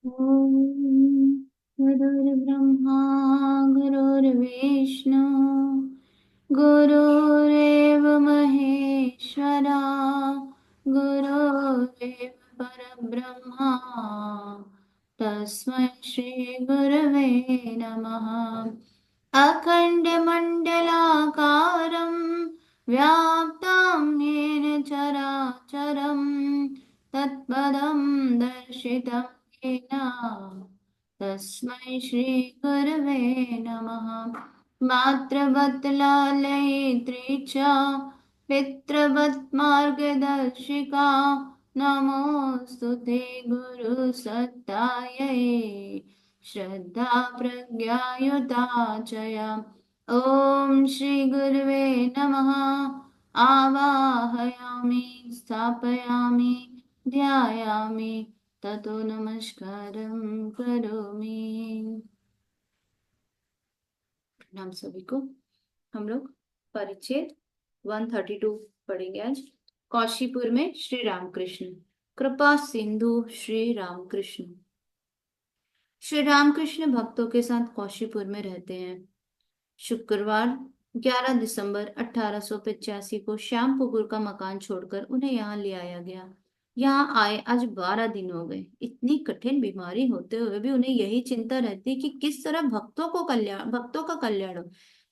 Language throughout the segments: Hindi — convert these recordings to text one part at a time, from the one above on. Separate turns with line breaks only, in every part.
ॐ गुरुर्ब्रह्मा गुरुर्विष्णु गुरुरेव महेश्वरा गुरुरेव परब्रह्मा तस्मै श्री गुरवे नमः। अखण्डमण्डलाकारं व्याप्तं येन चराचरं तत्पदं दर्शितं येन तस्मै श्रीगुरवे नमः। मातृवत् लालयित्री च पितृवत् मार्गदर्शिका नमोऽस्तु ते गुरुसत्तायै श्रद्धा प्रज्ञायुता च या। ॐ श्री गुरुवे नमः। आवाहयामि स्थापयामि ध्यायामि ततो नमस्कारं करोमि। प्रणाम सभी को। हम लोग परिच्छेद 132 पढ़ेंगे आज। कौशीपुर में श्री रामकृष्ण। कृपा सिंधु श्री रामकृष्ण। श्री रामकृष्ण भक्तों के साथ कौशीपुर में रहते हैं। शुक्रवार 11 दिसंबर 1885 को श्यामपुकुर का मकान छोड़कर उन्हें यहाँ ले आया गया। यहाँ आए आज 12 दिन हो गए। इतनी कठिन बीमारी होते हुए भी उन्हें यही चिंता रहती कि किस तरह भक्तों का कल्याण हो।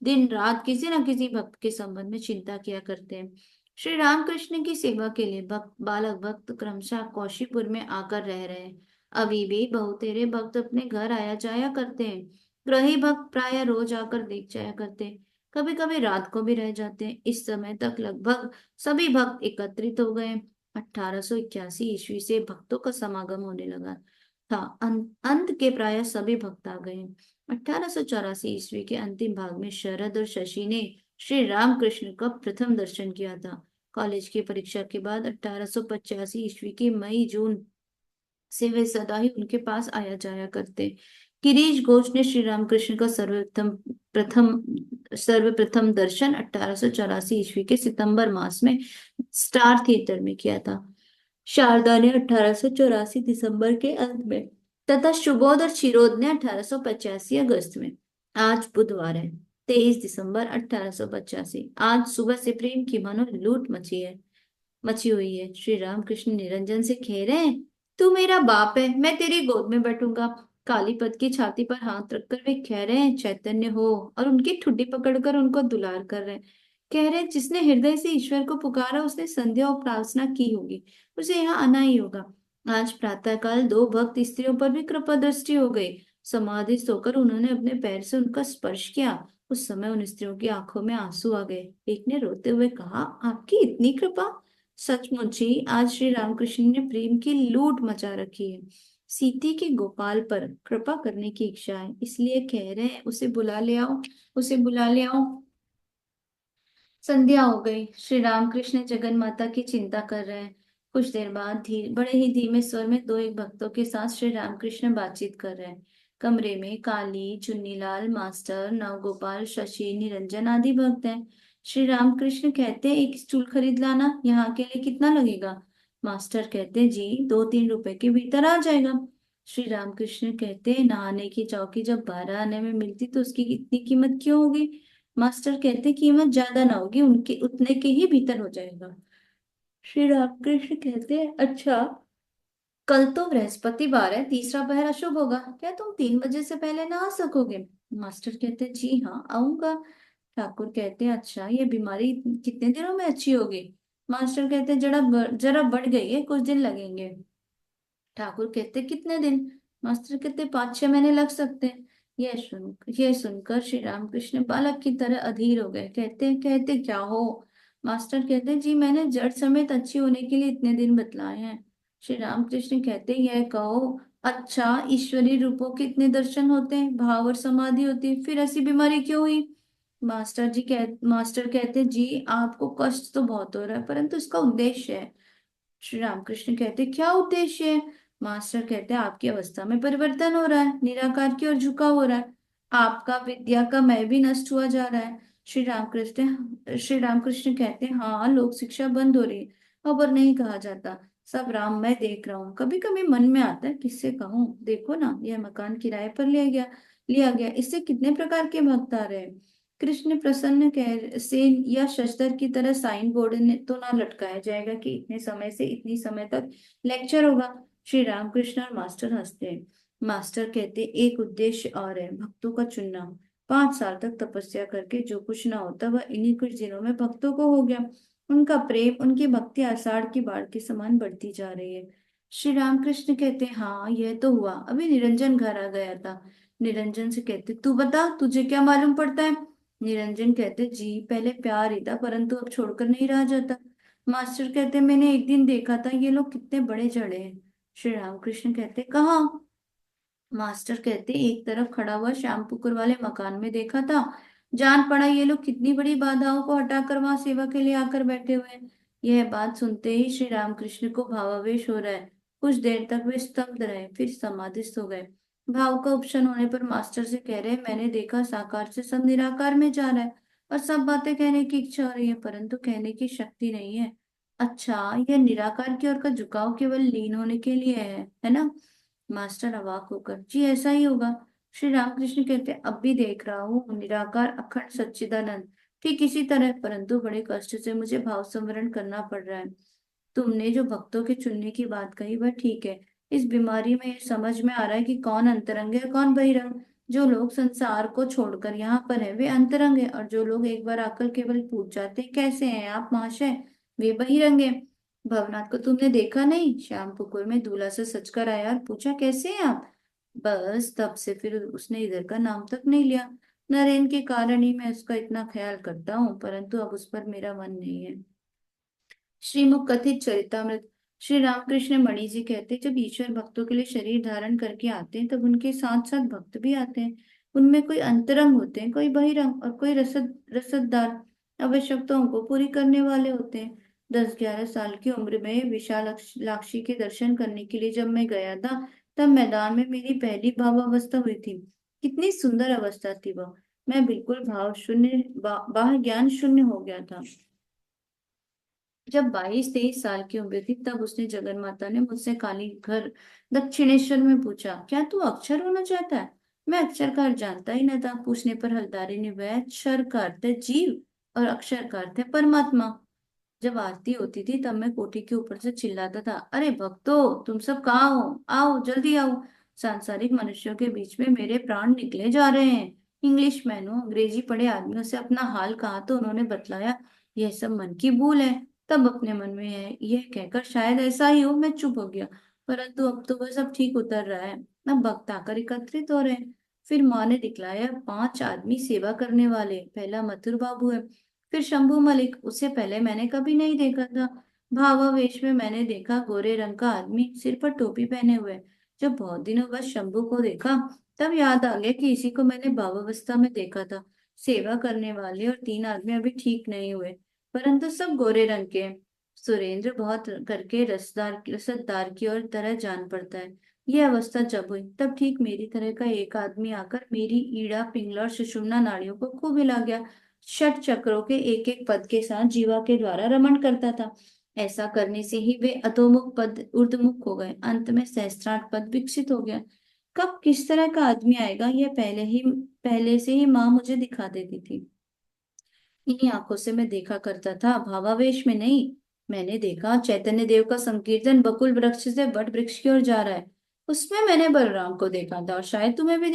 दिन रात किसी न किसी भक्त के संबंध में चिंता किया करते हैं। श्री रामकृष्ण की सेवा के लिए बालक भक्त क्रमशः कौशीपुर में आकर रह रहे हैं। अभी भी बहुतेरे भक्त अपने घर आया जाया करते हैं। ग्रही भक्त प्राय रोज आकर देख जाया करते हैं। कभी कभी रात को भी रह जाते हैं। इस समय तक लगभग सभी भक्त एकत्रित हो गए। 1881 ईस्वी से भक्तों का समागम होने लगा था। अंत के प्राय सभी भक्त आ गए। 1884 ईस्वी के अंतिम भाग में शरद और शशि ने श्री रामकृष्ण का प्रथम दर्शन किया था। कॉलेज की परीक्षा के बाद 1885 ईस्वी के मई जून से वे सदा ही उनके पास आया जाया करते। गिरीश घोष ने श्री रामकृष्ण का प्रथम सर्वप्रथम दर्शन 1884 ईस्वी के सितंबर मास में स्टार थिएटर में किया था। शारदा ने 1884 दिसंबर के अंत में तथा सुबोध और क्षीरोद ने 1885 अगस्त में। आज बुधवार है 23 दिसंबर 1885। आज सुबह से प्रेम की मानो लूट मची हुई है। श्री रामकृष्ण निरंजन से कह रहे हैं, तू मेरा बाप है, मैं तेरी गोद में बैठूंगा। कालीपद की छाती पर हाथ रखकर वे कह रहे हैं, चैतन्य हो, और उनकी ठुड्डी पकड़कर उनको दुलार कर रहे हैं। कह रहे हैं, जिसने हृदय से ईश्वर को पुकारा उसने संध्या और प्रार्थना की होगी, उसे यहाँ आना ही होगा। आज प्रातःकाल दो भक्त स्त्रियों पर भी कृपा दृष्टि हो गई। समाधिस्थ होकर उन्होंने अपने पैर से उनका स्पर्श किया। उस समय उन स्त्रियों की आंखों में आंसू आ गए। एक ने रोते हुए कहा, आपकी इतनी कृपा। सचमुच ही आज श्री रामकृष्ण ने प्रेम की लूट मचा रखी है। सीती के गोपाल पर कृपा करने की इच्छा है, इसलिए कह रहे हैं, उसे बुला ले आओ, उसे बुला ले आओ। संध्या हो गई। श्री रामकृष्ण जगन माता की चिंता कर रहे हैं। कुछ देर बाद बड़े ही धीमे स्वर में दो एक भक्तों के साथ श्री रामकृष्ण बातचीत कर रहे हैं। कमरे में काली, चुन्नीलाल, मास्टर, नवगोपाल, शशि, निरंजन आदि भक्त हैं। श्री रामकृष्ण कहते हैं, एक स्टूल खरीद लाना, यहाँ के लिए कितना लगेगा? मास्टर कहते हैं, जी 2-3 रुपए के भीतर आ जाएगा। श्री रामकृष्ण कहते हैं, नहाने की चौकी जब 12 आने में मिलती तो उसकी इतनी कीमत क्यों होगी? मास्टर कहते, कीमत ज्यादा ना होगी, उनके उतने के ही भीतर हो जाएगा। श्री रामकृष्ण कहते हैं, अच्छा, कल तो बृहस्पतिवार है, तीसरा पहर अशुभ होगा, क्या तुम 3 बजे से पहले ना आ सकोगे? मास्टर कहते, जी हाँ, आऊंगा। ठाकुर कहते हैं, अच्छा, ये बीमारी कितने दिनों में अच्छी होगी? मास्टर कहते हैं, जरा बढ़ गई है, कुछ दिन लगेंगे। ठाकुर कहते, कितने दिन? मास्टर कहते, 5-6 महीने लग सकते हैं। यह सुनकर श्री रामकृष्ण बालक की तरह अधीर हो गए। कहते क्या हो? मास्टर कहते, जी मैंने जड़ समेत अच्छी होने के लिए इतने दिन बतलाए हैं। श्री रामकृष्ण कहते, यह कहो, अच्छा, ईश्वरीय रूपों के इतने दर्शन होते हैं, भाव और समाधि होती है, फिर ऐसी बीमारी क्यों हुई? मास्टर कहते, जी आपको कष्ट तो बहुत हो रहा है, परंतु इसका उद्देश्य है। श्री रामकृष्ण कहते, क्या उद्देश्य है? मास्टर कहते हैं, आपकी अवस्था में परिवर्तन हो रहा है, निराकार की ओर झुकाव हो रहा है, आपका विद्या का मैं भी नष्ट हुआ जा रहा है। श्री रामकृष्ण कहते हैं, हाँ, लोक शिक्षा बंद हो रही है, अब और नहीं कहा जाता। सब राम मैं देख रहा हूँ। कभी कभी मन में आता है किससे कहूँ, देखो ना यह मकान किराए पर लिया गया, इससे कितने प्रकार के भक्त आ रहे हैं। कृष्ण प्रसन्न कह से या शशधर की तरह साइन बोर्ड ने तो ना लटकाया जाएगा कि इतने समय से इतनी समय तक लेक्चर होगा। श्री रामकृष्ण और मास्टर हंसते हैं। मास्टर कहते, एक उद्देश्य और है, भक्तों का चुनना। 5 साल तक तपस्या करके जो कुछ ना होता वह इन्हीं कुछ दिनों में भक्तों को हो गया। उनका प्रेम, उनकी भक्ति आषाढ़ की बाढ़ के समान बढ़ती जा रही है। श्री रामकृष्ण कहते, हाँ यह तो हुआ, अभी निरंजन घर आ गया था। निरंजन से कहते, तू बता तुझे क्या मालूम पड़ता है। निरंजन कहते, जी पहले प्यार ही था परंतु अब छोड़कर नहीं रहा जाता। मास्टर कहते, मैंने एक दिन देखा था ये लोग कितने बड़े चढ़े हैं। श्री रामकृष्ण कहते, कहाँ। मास्टर कहते, एक तरफ खड़ा हुआ श्याम पुकुर वाले मकान में देखा था। जान पड़ा ये लोग कितनी बड़ी बाधाओं को हटाकर वहां सेवा के लिए आकर बैठे हुए हैं। यह बात सुनते ही श्री रामकृष्ण को भावावेश हो रहा है। कुछ देर तक वे स्तब्ध रहे, फिर समाधिस्थ हो गए। भाव का उपशन होने पर मास्टर से कह रहे, मैंने देखा साकार से सब निराकार में जा रहा है और सब बातें कहने की इच्छा हो रही है परंतु कहने की शक्ति नहीं है। अच्छा, यह निराकार की ओर का झुकाव केवल लीन होने के लिए है ना। मास्टर अवाक होकर, जी ऐसा ही होगा। श्री रामकृष्ण कहते, अब भी देख रहा हूँ निराकार अखंड सच्चिदानंद, ठीक इसी तरह, परंतु बड़े कष्ट से मुझे भाव संवरण करना पड़ रहा है। तुमने जो भक्तों के चुनने की बात कही वह ठीक है। इस बीमारी में ये समझ में आ रहा है कि कौन अंतरंग है कौन बहिरंग। जो लोग संसार को छोड़कर यहाँ पर है वे अंतरंग है, और जो लोग एक बार आकर केवल पूछ जाते हैं कैसे हैं आप महाशय, वे बहिरंग है। भवनाथ को तुमने देखा नहीं, श्याम पुकुर में दूल्हा से सच कर आया और पूछा कैसे हैं आप। बस तब से फिर उसने इधर का नाम तक नहीं लिया। नरेन के कारण ही मैं उसका इतना ख्याल करता हूँ परंतु अब उस पर मेरा मन नहीं है। श्रीमुख कथित चरितमृत। श्री रामकृष्ण मणि जी कहते, जब ईश्वर भक्तों के लिए शरीर धारण करके आते हैं तब उनके साथ साथ भक्त भी आते हैं। उनमें कोई अंतरंग होते हैं, कोई बहिरंग और कोई रसददार, आवश्यकताओं को पूरी करने वाले होते हैं। 10-11 साल की उम्र में विशालाक्षी के दर्शन करने के लिए जब मैं गया था तब मैदान में मेरी पहली भावावस्था हुई थी। कितनी सुंदर अवस्था थी वह। मैं बिल्कुल भाव शून्य, बाह्य ज्ञान शून्य हो गया था। जब 22-23 साल की उम्र थी तब उसने जगन माता ने मुझसे काली घर दक्षिणेश्वर में पूछा, क्या तू अक्षर होना चाहता है। मैं अक्षर का अर्थ जानता ही न था। पूछने पर हलदारी ने, वह अक्षर का अर्थ है जीव और अक्षर का अर्थ है परमात्मा। जब आरती होती थी तब मैं कोठी के ऊपर से चिल्लाता था, अरे भक्तों तुम सब कहाँ हो, आओ जल्दी आओ। सांसारिक मनुष्यों के बीच में मेरे प्राण निकले जा रहे हैं। इंग्लिश मैनों, अंग्रेजी पढ़े आदमियों से अपना हाल कहा तो उन्होंने बतलाया यह सब मन की भूल है। तब अपने मन में है यह कहकर शायद ऐसा ही हो मैं चुप हो गया। परंतु अब तो वह सब ठीक उतर रहा है। अब भक्त आकर एकत्रित हो रहे हैं। फिर माँ ने दिखलाया 5 आदमी सेवा करने वाले, पहला मथुर बाबू है, फिर शंभू मलिक, उससे पहले मैंने कभी नहीं देखा था। भावावेश में मैंने देखा गोरे रंग का आदमी सिर पर टोपी पहने हुए। जब बहुत दिनों बाद शंभू को देखा तब याद आ गया कि इसी को मैंने भावावस्था में देखा था। सेवा करने वाले और 3 आदमी अभी ठीक नहीं हुए परंतु सब गोरे रंग के हैं। सुरेंद्र बहुत करके रसदार की ओर तरह जान पड़ता है। यह अवस्था जब हुई तब ठीक मेरी तरह का एक आदमी आकर मेरी ईड़ा पिंगला और सुषुम्ना नाड़ियों को खूब हिला गया। षट चक्रों के एक एक पद के साथ जीवा के द्वारा रमण करता था। ऐसा करने से ही वे अधोमुख पद ऊर्ध्वमुख हो गए, अंत में सहस्त्रार्थ पद विकसित हो गया। कब किस तरह का आदमी आएगा यह पहले से ही माँ मुझे दिखा देती थी। इन्हीं आंखों से मैं देखा करता था, भावावेश में नहीं। मैंने देखा चैतन्य देव का संकीर्तन बकुल वृक्ष से वट वृक्ष की ओर जा रहा है। उसमें मैंने बलराम को देखा था और शायद तुम्हें भी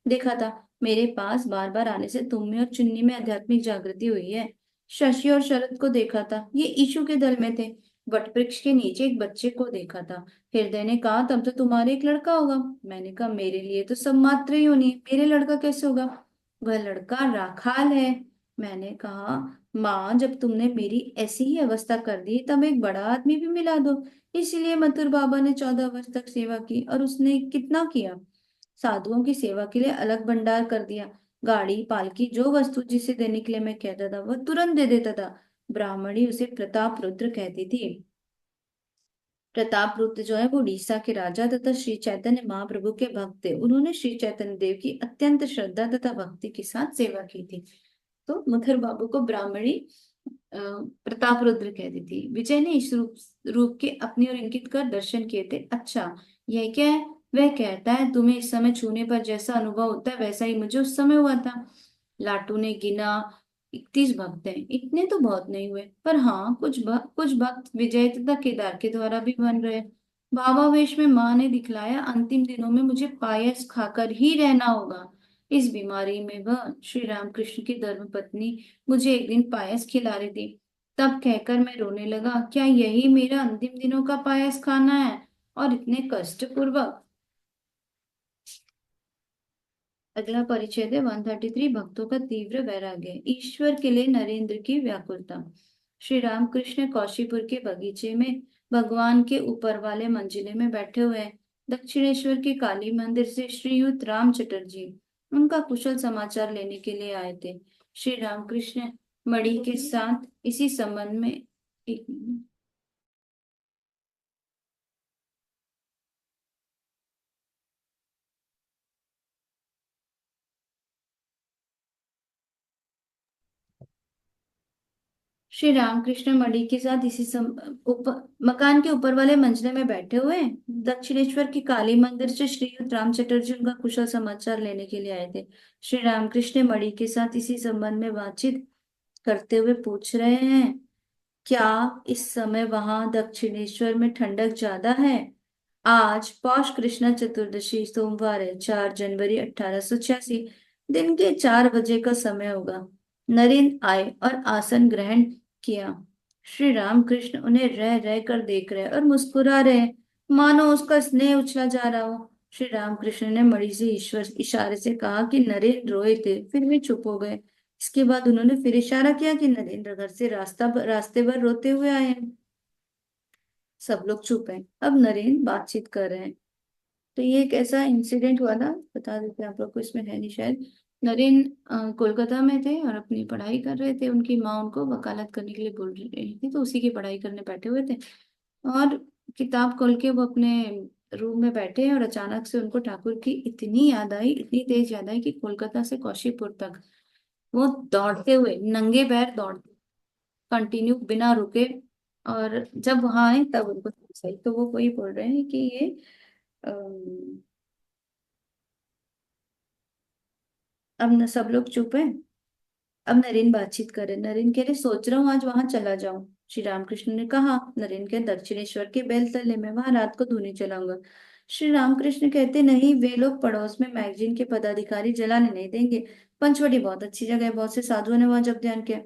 देखा था। मेरे पास बार बार आने से तुम में और चुन्नी में आध्यात्मिक जागृति हुई है। शशि और शरद को देखा था, ये ईशु के दल में थे। वट वृक्ष के नीचे एक बच्चे को देखा था। हृदय ने कहा, तब तो तुम्हारे एक लड़का होगा। मैंने कहा, मेरे लिए तो सब मात्र ही होनी है, मेरे लड़का कैसे होगा। वह लड़का राखाल है। मैंने कहा, माँ जब तुमने मेरी ऐसी ही अवस्था कर दी तब एक बड़ा आदमी भी मिला दो। इसीलिए मथुर बाबा ने 14 वर्ष तक सेवा की और उसने कितना किया। साधुओं की सेवा के लिए अलग भंडार कर दिया। गाड़ी पालकी जो वस्तु जिसे देने के लिए मैं कहता था वह तुरंत दे देता था। ब्राह्मणी उसे प्रताप रुद्र कहती थी। प्रताप रुद्र जो है वो उड़ीसा के राजा तथा श्री चैतन्य महाप्रभु के भक्त थे। उन्होंने श्री चैतन्य देव की अत्यंत श्रद्धा तथा भक्ति के साथ सेवा की थी। तो मथुर बाबू को ब्राह्मणी प्रताप रुद्र कहती थी। विजय ने इस रूप रूप के अपनी ओर इंगित कर दर्शन किए थे। अच्छा, यह क्या है? वह कहता है तुम्हें इस समय छूने पर जैसा अनुभव होता है वैसा ही मुझे उस समय हुआ था। लाटू ने गिना। 31 भक्त हैं, इतने तो बहुत नहीं हुए, पर हाँ कुछ भक्त विजय तथा केदार के द्वारा भी बन रहे। भावावेश में माँ ने दिखलाया अंतिम दिनों में मुझे पायस खाकर ही रहना होगा। इस बीमारी में वह श्री रामकृष्ण की धर्म पत्नी मुझे एक दिन पायस खिला रही थी। तब कहकर मैं रोने लगा, क्या यही मेरा अंतिम दिनों का पायस खाना है? और इतने कष्ट पूर्वक। अगला परिच्छेद है 133, भक्तों का तीव्र वैराग्य। ईश्वर के लिए नरेंद्र की व्याकुलता। श्री रामकृष्ण कौशीपुर के बगीचे में भगवान के ऊपर वाले मंजिले में बैठे हुए हैं। दक्षिणेश्वर के काली मंदिर से श्रीयुत राम चटर्जी उनका कुशल समाचार लेने के लिए आए थे। श्री रामकृष्ण मणि के साथ इसी संबंध में एक मिनट। श्री रामकृष्ण मणि के साथ मकान के ऊपर वाले मंजिले में बैठे हुए हैं। दक्षिणेश्वर की काली मंदिर से श्रीयुत राम चटर्जी उनका कुशल समाचार लेने के लिए आए थे। श्री रामकृष्ण मणि के साथ इसी संबंध में बातचीत करते हुए पूछ रहे हैं, क्या इस समय वहां दक्षिणेश्वर में ठंडक ज्यादा है? आज पौष कृष्ण चतुर्दशी सोमवार है, 4 जनवरी 1886। दिन के 4 बजे का समय होगा। नरेंद्र आए और आसन ग्रहण किया। श्री रामकृष्ण उन्हें रह रह कर देख रहे और मुस्कुरा रहे हैं, मानो उसका स्नेह उछला जा रहा हो। श्री रामकृष्ण ने मणि से ईश्वर इशारे से कहा कि नरेंद्र रोए थे, फिर भी चुप हो गए। इसके बाद उन्होंने फिर इशारा किया कि नरेंद्र घर से रास्ते भर रोते हुए आए हैं। सब लोग चुप हैं। अब नरेंद्र बातचीत कर रहे हैं। तो ये एक ऐसा इंसिडेंट हुआ था, बता देते हैं आप लोग को, इसमें है नहीं शायद। नरेंद्र कोलकाता में थे और अपनी पढ़ाई कर रहे थे। उनकी माँ उनको वकालत करने के लिए बोल रही थी, तो उसी की पढ़ाई करने बैठे हुए थे। और किताब खोल के वो अपने रूम में बैठे और अचानक से उनको ठाकुर की इतनी याद आई, इतनी तेज याद आई कि कोलकाता से कौशीपुर तक वो दौड़ते हुए नंगे पैर दौड़ते कंटिन्यू बिना रुके। और जब वहां आए तब उनको सही, तो वो वही बोल रहे हैं कि ये अब न सब लोग चुप है। अब नरेन बातचीत करे। नरेन कह रहे सोच रहा हूँ आज वहां चला जाऊं। श्री रामकृष्ण ने कहा। नरेन के दक्षिणेश्वर के बेलतले में, वहां रात को धोने चलाऊंगा। श्री रामकृष्ण कहते नहीं, वे लोग पड़ोस में मैगजीन के पदाधिकारी जलाने नहीं देंगे। पंचवटी बहुत अच्छी जगह है, बहुत से साधुओं ने वहां जब ध्यान किया,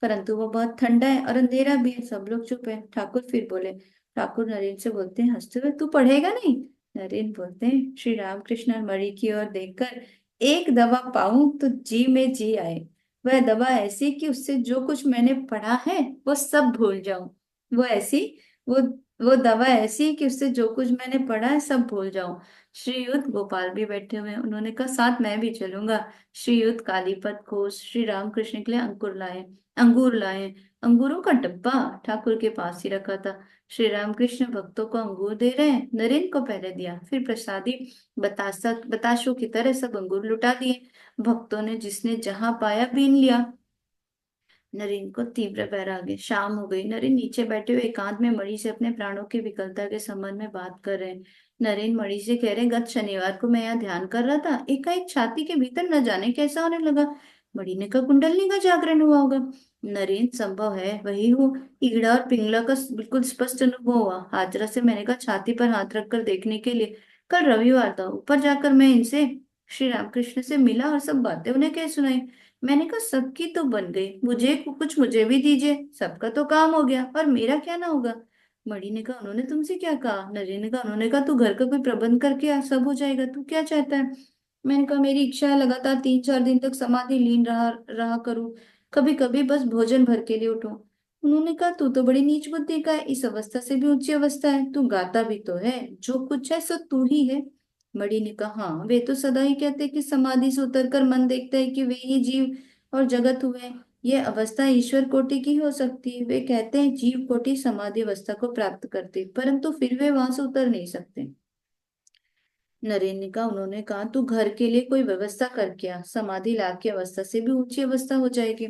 परंतु वो बहुत ठंडा है और अंधेरा भी है। सब लोग चुप है। ठाकुर फिर बोले। ठाकुर नरेन से बोलते हैं हंसते हुए, तू पढ़ेगा नहीं? नरेन बोलते हैं श्री रामकृष्ण मणि की ओर देखकर, एक दवा पाऊं तो जी में जी आए। वह दवा ऐसी कि उससे जो कुछ मैंने पढ़ा है वो सब भूल जाऊं। वो ऐसी वो वो दवा ऐसी कि उससे जो कुछ मैंने पढ़ा है सब भूल जाऊं। श्रीयुत गोपाल भी बैठे हुए हैं। उन्होंने कहा साथ मैं भी चलूंगा। श्रीयुत कालीपत घोष श्री रामकृष्ण के लिए अंगूर लाए। अंगूरों का डब्बा ठाकुर के पास ही रखा था। श्री रामकृष्ण भक्तों को अंगूर दे रहे हैं। नरेन को पहले दिया, फिर प्रसादी बताशों की तरह सब अंगूर लुटा दिए। भक्तों ने जिसने जहां पाया बीन लिया। नरेन को तीव्र वैराग्य। शाम हो गई। नरेन नीचे बैठे हुए एकांत में मणि से अपने प्राणों की विकलता के संबंध में बात कर रहे हैं। नरेन मणि से कह रहे, गत शनिवार को मैं यहाँ ध्यान कर रहा था, एकाएक छाती के भीतर न जाने कैसा होने लगा। मणि ने कहा कुंडलनी का जागरण हुआ होगा। नरेन संभव है वही हो। ईड़ा और पिंगला का बिल्कुल स्पष्ट अनुभव हुआ। हाजरा से मैंने कहा छाती पर हाथ रखकर देखने के लिए। कल रविवार था, ऊपर जाकर मैं इनसे श्री रामकृष्ण से मिला और सब बातें उन्हें कह सुनाई। मैंने कहा सबकी तो बन गई, मुझे कुछ मुझे भी दीजिए, सबका तो काम हो गया और मेरा क्या ना होगा। मणि ने कहा उन्होंने तुमसे क्या कहा? नरेन ने कहा उन्होंने कहा तू घर का कोई प्रबंध करके आ, सब हो जाएगा, तू क्या चाहता है? मैंने कहा मेरी इच्छा है लगातार 3-4 दिन तक समाधि लीन रहा रहा करूं, कभी कभी बस भोजन भर के लिए उठूं। उन्होंने कहा तू तो बड़ी नीच बुद्धि का है, इस अवस्था से भी ऊंची अवस्था है, तू गाता भी तो है, जो कुछ है सो तू ही है। मणि ने कहा हाँ, वे तो सदा ही कहते कि समाधि से उतरकर मन देखता है कि वे ही जीव और जगत हुए। यह अवस्था ईश्वर कोटि की हो सकती है। वे कहते हैं जीव कोटि समाधि अवस्था को प्राप्त करते, परंतु फिर वे वहां से उतर नहीं सकते। नरेन ने कहा उन्होंने कहा तू घर के लिए कोई व्यवस्था कर, क्या समाधि लाभ की अवस्था से भी ऊंची अवस्था हो जाएगी।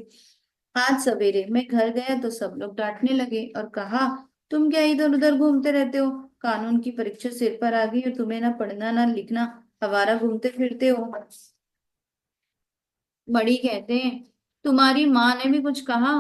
आज सवेरे मैं घर गया तो सब लोग डांटने लगे और कहा, तुम क्या इधर उधर घूमते रहते हो? कानून की परीक्षा सिर पर आ गई और तुम्हें ना पढ़ना ना लिखना, आवारा घूमते फिरते हो। बड़ी कहते हैं, तुम्हारी माँ ने भी कुछ कहा?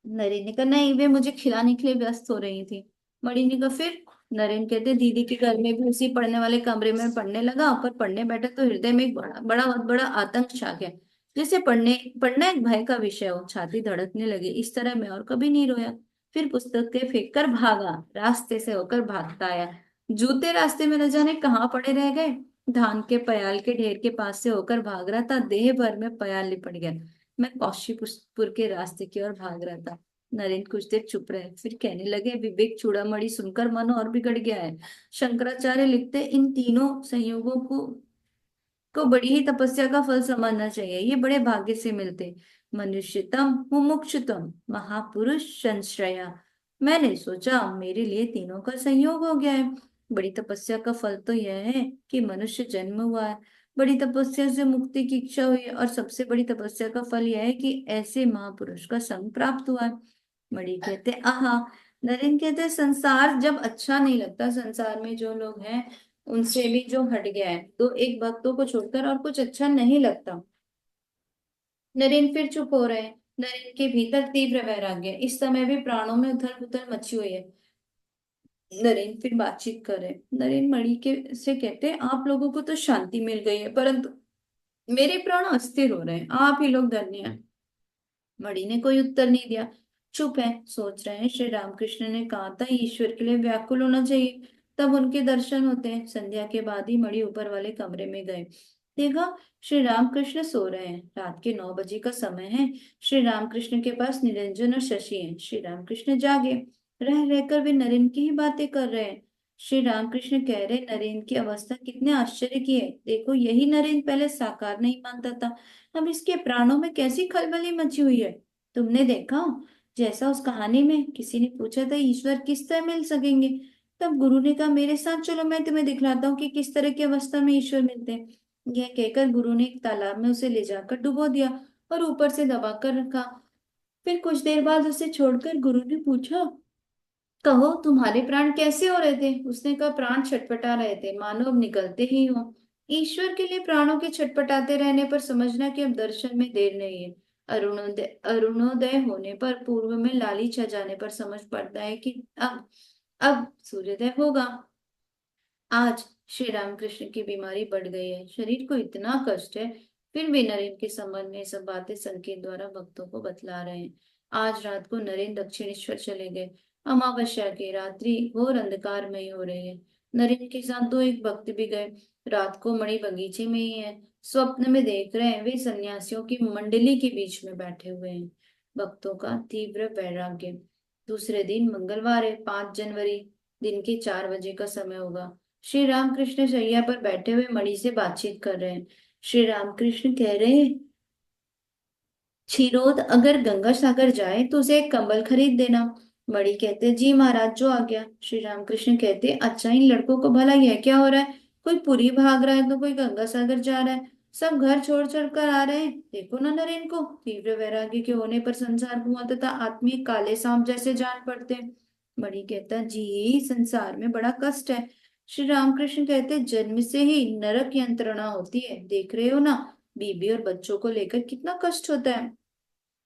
नरेन ने कहा, नहीं, वे मुझे खिलाने के लिए व्यस्त हो रही थी। बड़ी ने कहा, फिर? नरेन कहते, दीदी के घर में भी उसी पढ़ने वाले कमरे में पढ़ने लगा, पर पढ़ने बैठा तो हृदय में एक बड़ा बड़ा बहुत बड़ा आतंक छा गया। जैसे पढ़ने पढ़ना एक भय का विषय हो, छाती धड़कने लगी। इस तरह मैं और कभी नहीं रोया। फिर पुस्तक के फेंक कर भागा, रास्ते से होकर भागता आया। जूते रास्ते में न जाने कहाँ पड़े रह गए। धान के पयाल के ढेर के पास से होकर भाग रहा था, देह भर में पयाल लिपट गया। मैं कौशीपुर के रास्ते की ओर भाग रहा था। नरेन कुछ देर चुप रहे, फिर कहने लगे, विवेक चूड़ामणि सुनकर मन और बिगड़ गया है। शंकराचार्य लिखते, इन तीनों संयोगों को बड़ी ही तपस्या का फल समझना चाहिए। ये बड़े भाग्य से मिलते। मनुष्यतम मुमुक्षुतम महापुरुष संश्रया। मैंने सोचा मेरे लिए तीनों का संयोग हो गया है। बड़ी तपस्या का फल तो यह है कि मनुष्य जन्म हुआ है। बड़ी तपस्या से मुक्ति की इच्छा हुई है, और सबसे बड़ी तपस्या का फल यह है कि ऐसे महापुरुष का संग प्राप्त हुआ है। बड़ी कहते, आहा। नरेन कहते, संसार जब अच्छा नहीं लगता, संसार में जो लोग हैं उनसे भी जो हट गया है, तो एक भक्तों को छोड़कर और कुछ अच्छा नहीं लगता। नरेन फिर चुप हो रहे हैं। नरेन के भीतर तीव्र वैराग्य है। इस समय भी प्राणों में उथल पुथल मची हुई है। नरेन फिर बातचीत कर रहे हैं। नरेन मणि के से कहते हैं, आप लोगों को तो शांति मिल गई है, परंतु मेरे प्राण अस्थिर हो रहे हैं। आप ही लोग धन्य हैं। मणि ने कोई उत्तर नहीं दिया, चुप है, सोच रहे हैं। श्री रामकृष्ण ने कहा था, ईश्वर के लिए व्याकुल होना चाहिए, तब उनके दर्शन होते हैं। संध्या के बाद ही मणि ऊपर वाले कमरे में गए। देखा, श्री रामकृष्ण सो रहे हैं। रात के 9 बजे का समय है। श्री रामकृष्ण के पास निरंजन और शशि हैं। श्री रामकृष्ण जागे, रह रहकर वे नरेन की ही बातें कर रहे हैं। श्री रामकृष्ण कह रहे, नरेन की अवस्था कितने आश्चर्य की है। देखो, यही नरेन पहले साकार नहीं मानता था, अब इसके प्राणों में कैसी खलबली मची हुई है। तुमने देखा, जैसा उस कहानी में किसी ने पूछा था, ईश्वर किस तरह मिल सकेंगे, तब गुरु ने कहा, मेरे साथ चलो, मैं तुम्हें दिखलाता हूँ कि किस तरह की अवस्था में ईश्वर मिलते हैं। यह कहकर गुरु ने एक तालाब में उसे ले जाकर डुबो दिया और ऊपर से दबा कर रखा। फिर कुछ देर बाद उसे छोड़कर गुरु ने पूछा, कहो, तुम्हारे प्राण कैसे हो रहे थे? उसने कहा, प्राण छटपटा रहे थे, मानो अब निकलते ही हो। ईश्वर के लिए प्राणों के छटपटाते रहने पर समझना कि अब दर्शन में देर नहीं है। अरुणोदय होने पर, पूर्व में लाली छा जाने पर समझ पड़ता है कि अब सूर्योदय होगा। आज श्री रामकृष्ण की बीमारी बढ़ गई है, शरीर को इतना कष्ट है। फिर भी नरेन के संबंध में सब बातें संकेत द्वारा भक्तों को बतला रहे हैं। आज रात को नरेन दक्षिणेश्वर चले गए। अमावस्या की रात्रि घोर अंधकारमयी हो रही है। नरेन के साथ दो एक भक्त भी गए। रात को मणि बगीचे में ही है। स्वप्न में देख रहे हैं, वे सन्यासियों की मंडली के बीच में बैठे हुए हैं। भक्तों का तीव्र वैराग्य। दूसरे दिन मंगलवार है, 5 जनवरी। दिन के 4 बजे का समय होगा। श्री रामकृष्ण शैया पर बैठे हुए मणि से बातचीत कर रहे हैं। श्री रामकृष्ण कह रहे हैं, क्षीरोद अगर गंगा सागर जाए तो उसे एक कंबल खरीद देना। मणि कहते, जी महाराज, जो आ गया। श्री रामकृष्ण कहते, अच्छा, इन लड़कों को भला यह क्या हो रहा है? कोई पुरी भाग रहा है तो कोई गंगा सागर जा रहा है। सब घर छोड़ छोड़ कर आ रहे हैं। देखो ना नरेन को, तीव्र वैराग्य के होने पर संसार कुआं तथा आत्मीय काले सांप जैसे जान पड़ते हैं। मणि कहता, जी, संसार में बड़ा कष्ट है। श्री रामकृष्ण कहते, जन्म से ही नरक यंत्रणा होती है, देख रहे हो ना, बीबी और बच्चों को लेकर कितना कष्ट होता है।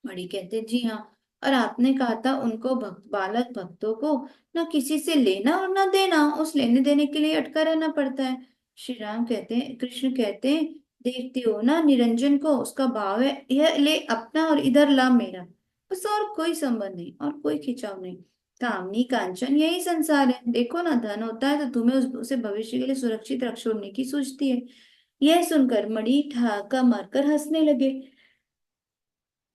मणि कहते, जी हाँ, और आपने कहा था उनको बालक भक्तों को ना किसी से लेना और ना देना, उस लेने देने के लिए अटका रहना पड़ता है। श्री राम कहते हैं, कृष्ण कहते हैं, देखते हो ना निरंजन को, उसका भाव है, यह ले अपना और इधर ला मेरा, बस, और कोई संबंध नहीं और कोई खिंचाव नहीं। कामनी कांचन यही संसार है। देखो ना, धन होता है तो तुम्हें उसे भविष्य के लिए सुरक्षित रख छोड़ने की सोचती है। यह सुनकर मणि ठहाका मारकर हंसने लगे।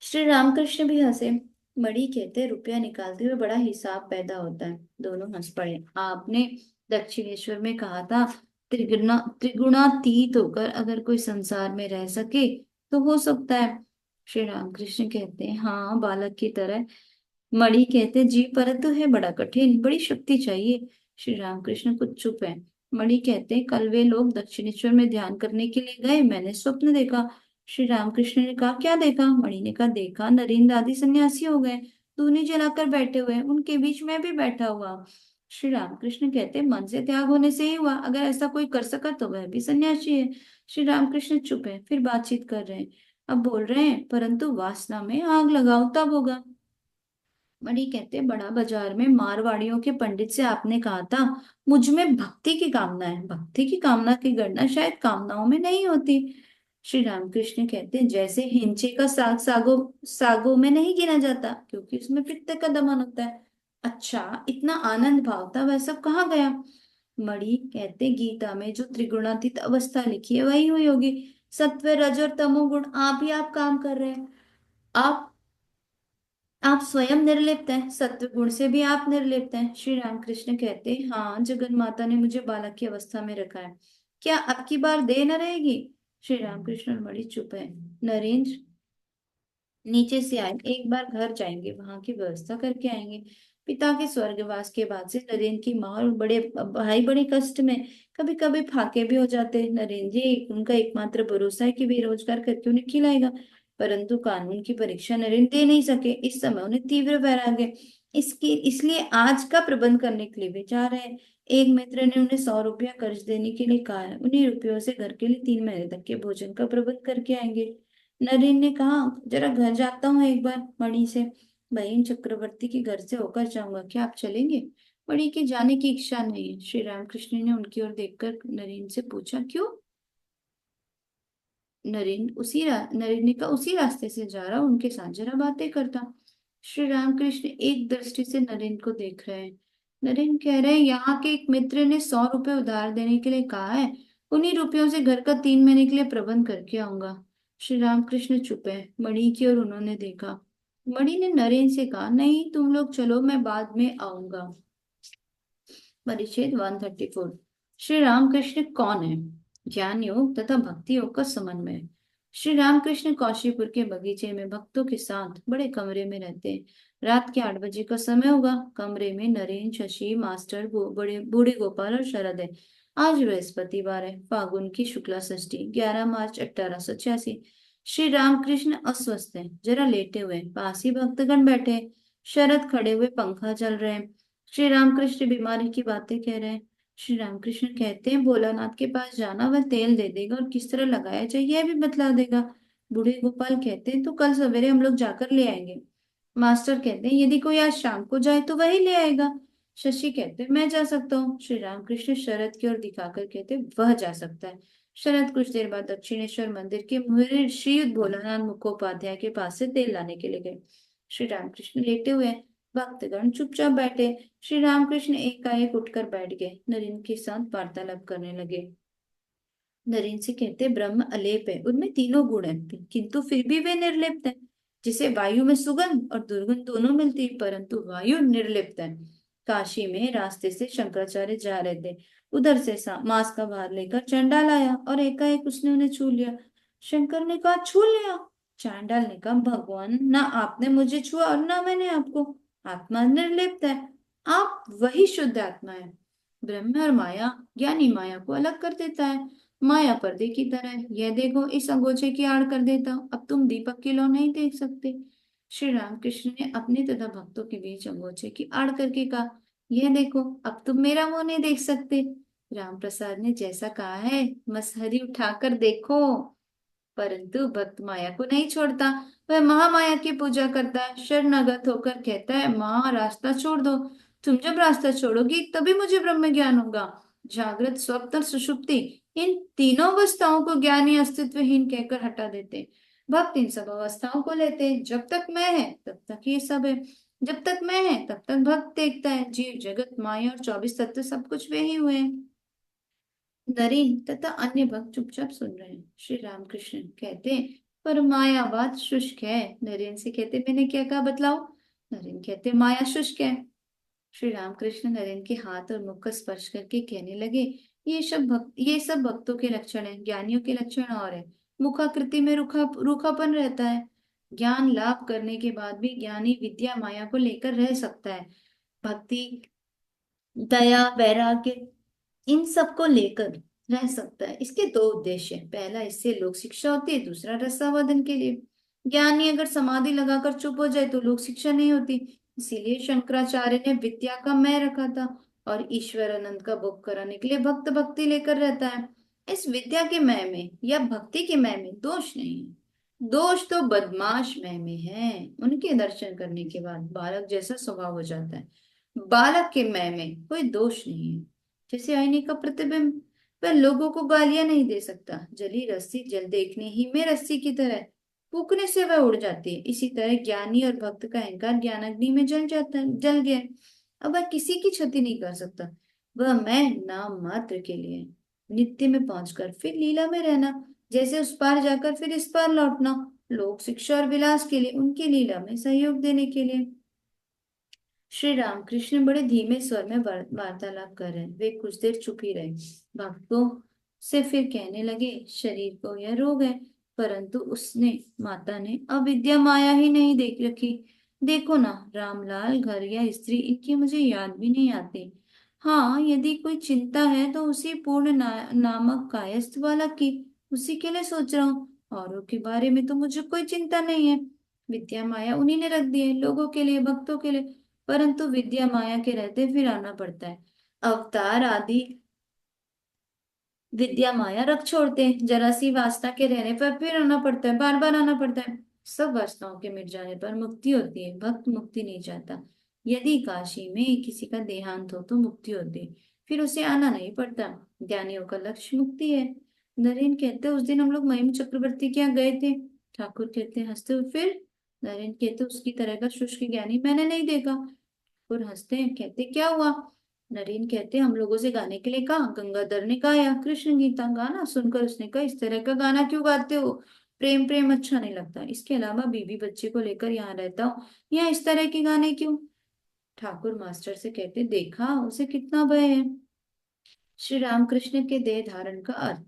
श्री रामकृष्ण भी हंसे। मणि कहते, रुपया निकालते हुए बड़ा हिसाब पैदा होता है। दोनों हंस पड़े। आपने दक्षिणेश्वर में कहा था, त्रिगुणातीत होकर अगर कोई संसार में रह सके तो हो सकता है। श्री रामकृष्ण कहते हैं, हाँ, बालक की तरह। मणि कहते, जी, परंतु है बड़ा कठिन, बड़ी शक्ति चाहिए। श्री रामकृष्ण कुछ चुप है। मणि कहते, कल वे लोग दक्षिणेश्वर में ध्यान करने के लिए गए, मैंने स्वप्न देखा। श्री रामकृष्ण ने कहा, क्या देखा? मणि ने कहा, देखा नरेंद्र दादी सन्यासी हो गए, धूनी जलाकर बैठे हुए हैं, उनके बीच में भी बैठा हुआ। श्री रामकृष्ण कहते, मन से त्याग होने से ही हुआ, अगर ऐसा कोई कर सका तो वह भी सन्यासी है। श्री रामकृष्ण चुप है, फिर बातचीत कर रहे हैं। अब बोल रहे हैं, परंतु वासना में आग लगाओ तब होगा। मणि कहते, बड़ा बाजार में मारवाड़ियों के पंडित से आपने कहा था, मुझ में भक्ति की कामना है, भक्ति की कामना की गणना शायद कामनाओं में नहीं होती। श्री रामकृष्ण कहते हैं, जैसे हिंचे का साग सागों में नहीं गिना जाता, क्योंकि उसमें पित्त का दमन होता है। अच्छा, इतना आनंद भाव था, वह सब कहाँ गया? मणि कहते, गीता में जो त्रिगुणातीत अवस्था लिखी है वही हुई होगी। सत्व रज और तमोगुण आप काम कर रहे हैं। आप आप स्वयं निर्लिप्त हैं, सत्व गुण से भी आप निर्लिप्त हैं। श्री रामकृष्ण कहते, हाँ, जगन माता ने मुझे बालक की अवस्था में रखा है, क्या अब की बार देर न रहेगी? श्री रामकृष्ण बड़ी चुप है। नरेंद्र नीचे से आए, एक बार घर जाएंगे, वहां की व्यवस्था करके आएंगे। पिता के स्वर्गवास के बाद से नरेंद्र की माँ और बड़े भाई बड़े कष्ट में, कभी कभी फाके भी हो जाते हैं। नरेंद्र जी उनका एकमात्र भरोसा है कि बेरोजगार करके उन्हें खिलाएगा, परंतु कानून की परीक्षा नरेंद्र दे नहीं सके। इस समय उन्हें तीव्र वैराग्य है। इसकी इसलिए आज का प्रबंध करने के लिए वे जा रहे हैं। एक मित्र ने उन्हें 100 रुपया कर्ज देने के लिए कहा है, उन्हीं रुपयों से घर के लिए 3 महीने तक के भोजन का प्रबंध करके आएंगे। नरेन ने कहा, जरा घर जाता हूँ एक बार मणि से, बहन चक्रवर्ती के घर से होकर जाऊंगा, क्या आप चलेंगे? मणि के जाने की इच्छा नहीं है। श्री रामकृष्ण ने उनकी ओर देखकर नरेन से पूछा, क्यों? नरेन ने कहा, उसी रास्ते से जा रहा हूं, उनके साथ जरा बातें करता। श्री रामकृष्ण एक दृष्टि से नरेन को देख रहे हैं। नरेन कह रहे हैं, यहाँ के एक मित्र ने 100 रुपये उधार देने के लिए कहा है, उन्हीं रुपयों से घर का 3 महीने के लिए प्रबंध करके आऊंगा। श्री रामकृष्ण चुप है, मणि की ओर उन्होंने देखा। मणि ने नरेन से कहा, नहीं, तुम लोग चलो, मैं बाद में आऊंगा। परिच्छेद 134। श्री रामकृष्ण कौन है? ज्ञान योग तथा भक्ति योग का समन्वय। श्री रामकृष्ण कौशीपुर के बगीचे में भक्तों के साथ बड़े कमरे में रहते हैं। रात के 8 बजे का समय होगा। कमरे में नरेन, शशि, मास्टर, बड़े बूढ़े गोपाल और शरद है। आज बृहस्पतिवार है, फागुन की शुक्ला षष्ठी, 11 मार्च 1886। श्री रामकृष्ण अस्वस्थ हैं, जरा लेटे हुए हैं। पास ही भक्तगण बैठे हैं। शरद खड़े हुए पंखा चल रहे हैं। श्री रामकृष्ण बीमारी की बातें कह रहे हैं। श्री रामकृष्ण कहते हैं, भोलानाथ के पास जाना, वह तेल दे देगा और किस तरह लगाया जाए यह भी बतला देगा। बूढ़े गोपाल कहते हैं, तो कल सवेरे हम लोग जाकर ले आएंगे। मास्टर कहते हैं, यदि कोई आज शाम को जाए तो वही ले आएगा। शशि कहते हैं, मैं जा सकता हूँ। श्री रामकृष्ण शरद की ओर दिखाकर कहते हैं, वह जा सकता है। शरद कुछ देर बाद दक्षिणेश्वर मंदिर के मुहिर श्रीयुत भोलानाथ मुखोपाध्याय के पास से तेल लाने के लिए गए। श्री रामकृष्ण लेटे हुए हैं। भक्तगण चुपचाप बैठे। श्री रामकृष्ण एकाएक उठकर बैठ गए, नरेन के साथ वार्तालाप करने लगे। नरेन से कहते, ब्रह्म अलेप है, उनमें तीनों गुण हैं, किंतु फिर भी वे निर्लिप्त हैं। जिसे वायु में सुगंध और दुर्गंध दोनों मिलती है, परंतु वायु निर्लिप्त है। काशी में रास्ते से शंकराचार्य जा रहे थे। उधर से मांस का भार लेकर चंडाल आया और एकाएक उसने उन्हें छू लिया। शंकर ने कहा, छू लिया? चांडाल ने कहा, भगवान, ना आपने मुझे छुआ और ना मैंने आपको। आत्मा निर्लिप्त है, आप वही शुद्ध आत्मा है। ब्रह्म और माया, ज्ञानी माया को अलग कर देता है। माया पर्दे की तरह है। यह देखो, इस अंगोछे की आड़ कर देता हूं, अब तुम दीपक की लौ नहीं देख सकते। श्री रामकृष्ण ने अपने तथा भक्तों के बीच अंगोछे की आड़ करके कहा, यह देखो, अब तुम मेरा मुंह नहीं देख सकते। राम प्रसाद ने जैसा कहा है, मसहरी उठाकर देखो। परंतु भक्त माया को नहीं छोड़ता। वह महामाया की पूजा करता है, शरणागत होकर कहता है, माँ, रास्ता छोड़ दो। तुम जब रास्ता छोड़ोगी तभी मुझे ब्रह्म ज्ञान होगा। जागृत, स्वप्न और सुषुप्ति, इन तीनों अवस्थाओं को ज्ञानी अस्तित्वहीन कहकर हटा देते। भक्त इन सब अवस्थाओं को लेते हैं। जब तक मैं है तब तक ये सब है, जब तक मैं है तब तक भक्त देखता है। जीव जगत, माया और 24 तत्व सब कुछ वे ही हुए हैं। नरेन तथा अन्य भक्त चुपचाप सुन रहे हैं। श्री रामकृष्ण कहते हैं, पर मायावाद शुष्क है। नरेन से कहते, मैंने क्या कहा, बतलाओ? नरेन कहते, माया शुष्क है। श्री रामकृष्ण नरेन के हाथ और मुख का स्पर्श करके कहने लगे, ये सब भक्तों के लक्षण है, ज्ञानियों के लक्षण और है। मुखाकृति में रूखापन रहता है। ज्ञान लाभ करने के बाद भी ज्ञानी विद्या माया को लेकर रह सकता है। भक्ति, दया, वैराग्य, इन सब को लेकर रह सकता है। इसके दो उद्देश्य हैं। पहला, इससे लोक शिक्षा होती है, दूसरा रसावादन के लिए। ज्ञानी अगर समाधि लगाकर चुप हो जाए तो लोक शिक्षा नहीं होती। इसीलिए शंकराचार्य ने विद्या का मैं रखा था और ईश्वर अनंत का भोग कराने के लिए भक्त भक्ति लेकर रहता है। इस विद्या के मैं में या भक्ति के मैं में दोष नहीं है। दोष तो बदमाश मैं में है। उनके दर्शन करने के बाद बालक जैसा स्वभाव हो जाता है। बालक के मैं में कोई दोष नहीं है। जैसे आईने का प्रतिबिंब। वह लोगों को गालियां नहीं दे सकता। जली रस्सी जल देखने ही में रस्सी की तरह फूकने से वह उड़ जाती है। इसी तरह ज्ञानी और भक्त का अहंकार ज्ञानाग्नि में जल जाता है, जल गया है। अब वह किसी की क्षति नहीं कर सकता। वह मैं नाम मात्र के लिए है। नित्य में पहुंचकर फिर लीला में रहना, जैसे उस पार जाकर फिर इस पार लौटना, लोक शिक्षा और विलास के लिए, उनकी लीला में सहयोग देने के लिए। श्री रामकृष्ण बड़े धीमे स्वर में वार्तालाप कर रहे हैं। वे कुछ देर चुप ही रहे। भक्तों से फिर कहने लगे, शरीर को यह रोग है, परंतु उसने, माता ने अविद्या माया ही नहीं देख रखी। देखो ना, रामलाल, घर या स्त्री, इनकी मुझे याद भी नहीं आती। हाँ, यदि कोई चिंता है तो उसी पूर्ण नामक कायस्थ बालक की, उसी के लिए सोच रहा हूँ। औरों के बारे में तो मुझे कोई चिंता नहीं है। विद्या माया उन्हीं ने रख दी है, लोगों के लिए, भक्तों के लिए। परंतु विद्या माया के रहते फिर आना पड़ता है। अवतार आदि विद्या माया रख छोड़ते हैं। जरा सी वासना के रहने पर फिर आना पड़ता है, बार बार आना पड़ता है। सब वासनाओं के मिट जाने पर मुक्ति होती है। भक्त मुक्ति नहीं चाहता। यदि काशी में किसी का देहांत हो तो मुक्ति होती है, फिर उसे आना नहीं पड़ता। ज्ञानियों का लक्ष्य मुक्ति है। नरेन कहते, उस दिन हम लोग महिम चक्रवर्ती के यहाँ गए थे। ठाकुर कहते हंसते हुए, फिर? नरेन कहते, उसकी तरह का शुष्क ज्ञानी मैंने नहीं देखा। और हंसते हैं, कहते क्या हुआ? नरेन कहते, हम लोगों से गाने के लिए कहा। गंगाधर ने गाया कृष्ण गीता। गाना सुनकर उसने कहा, इस तरह का गाना क्यों गाते हो? प्रेम प्रेम अच्छा नहीं लगता। इसके अलावा बीवी बच्चे को लेकर यहाँ रहता हूँ, यहाँ इस तरह के गाने क्यों? ठाकुर मास्टर से कहते, देखा उसे कितना भय है। श्री रामकृष्ण के देह धारण का अर्थ।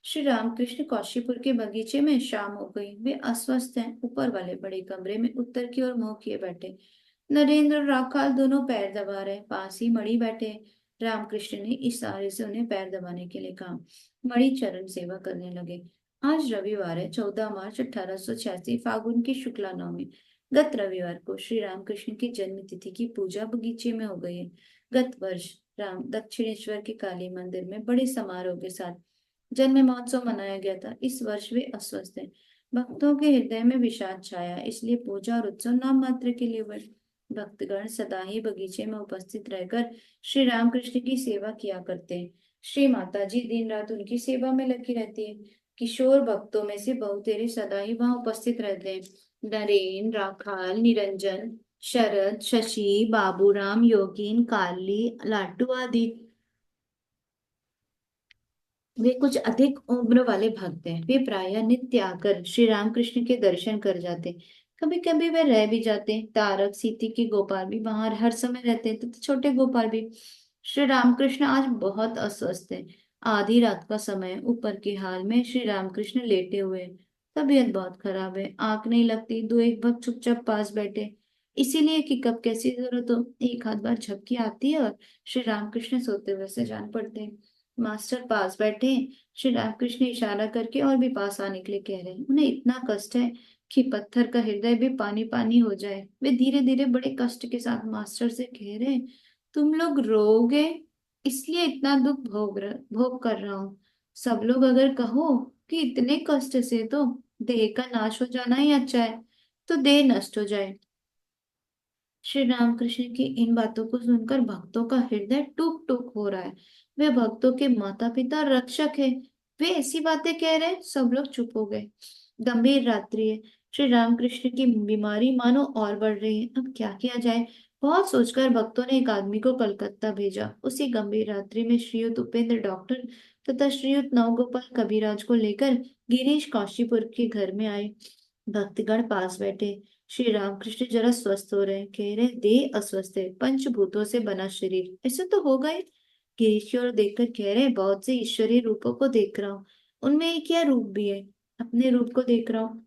श्री रामकृष्ण कौशीपुर के बगीचे में शाम हो गई। वे अस्वस्थ हैं। ऊपर वाले बड़े कमरे में उत्तर की ओर मुंह किए बैठे। नरेंद्र और राखाल दोनों पैर दबा रहे, पास ही मणि बैठे। रामकृष्ण ने इशारे से उन्हें पैर दबाने के लिए कहा। मणि चरण सेवा करने लगे। आज रविवार है, 14 मार्च 1886, फागुन की शुक्ला नवमी। गत रविवार को श्री रामकृष्ण की जन्म तिथि की पूजा बगीचे में हो गई है। गत वर्ष राम दक्षिणेश्वर के काली मंदिर में बड़े समारोह के साथ जन्म महोत्सव मनाया गया था। इस वर्ष वे अस्वस्थ हैं। भक्तों के हृदय में विषाद छाया, इसलिए पूजा और उत्सव नाम मात्र के लिए हुए। भक्तगण सदा ही बगीचे में उपस्थित रहकर श्री रामकृष्ण की सेवा किया करते हैं। श्री माता जी दिन रात उनकी सेवा में लगी रहती है। किशोर भक्तों में से बहुतेरे सदा ही वहां उपस्थित रहते हैं। नरेन, राखाल, निरंजन, शरद, शशि, बाबूराम, योगीन, काली, लाटू आदि। वे कुछ अधिक उम्र वाले भक्त हैं। वे प्रायः नित्य आकर श्री रामकृष्ण के दर्शन कर जाते। कभी कभी वे रह भी जाते। तारक, सीती के गोपाल भी वहां हर समय रहते हैं, तथा छोटे गोपाल भी। श्री रामकृष्ण आज बहुत अस्वस्थ है। आधी रात का समय, ऊपर के हाल में श्री रामकृष्ण लेटे हुए हैं। तबीयत बहुत खराब है, आंख नहीं लगती। दो एक भक्त चुपचाप पास बैठे, इसीलिए कि कब कैसी जरूरत हो एक आध बार झपकी आती है और श्री रामकृष्ण सोते हुए से जान पड़ते हैं। मास्टर पास बैठे हैं। श्री रामकृष्ण इशारा करके और भी पास आने के लिए कह रहे हैं। उन्हें इतना कष्ट है कि पत्थर का हृदय भी पानी पानी हो जाए। वे धीरे धीरे बड़े कष्ट के साथ मास्टर से कह रहे हैं, तुम लोग रोगे, इसलिए इतना दुख भोग कर रहा हूँ। सब लोग अगर कहो कि इतने कष्ट से तो देह का नाश हो जाना ही अच्छा है, तो देह नष्ट हो जाए। श्री रामकृष्ण की इन बातों को सुनकर भक्तों का हृदय टूक टूक हो रहा है। वे भक्तों के माता पिता रक्षक है। वे ऐसी बातें कह रहे हैं, सब लोग चुप हो गए। गंभीर रात्रि है। श्री रामकृष्ण की बीमारी मानो और बढ़ रही है। अब क्या किया जाए? बहुत सोचकर भक्तों ने एक आदमी को कलकत्ता भेजा। उसी गंभीर रात्रि में श्रीयुत उपेंद्र डॉक्टर तथा श्रीयुत नवगोपाल कविराज को लेकर गिरीश काशीपुर के घर में आए। भक्तगण पास बैठे। श्री रामकृष्ण जरा स्वस्थ हो रहे हैं। कह रहे, देह अस्वस्थ है, पंचभूतों से बना शरीर, ऐसे तो होगा ही। गिरीश की ओर देखकर कह रहे, बहुत से ईश्वरीय रूपों को देख रहा हूँ, उनमें एक यह रूप भी है। अपने रूप को देख रहा हूँ।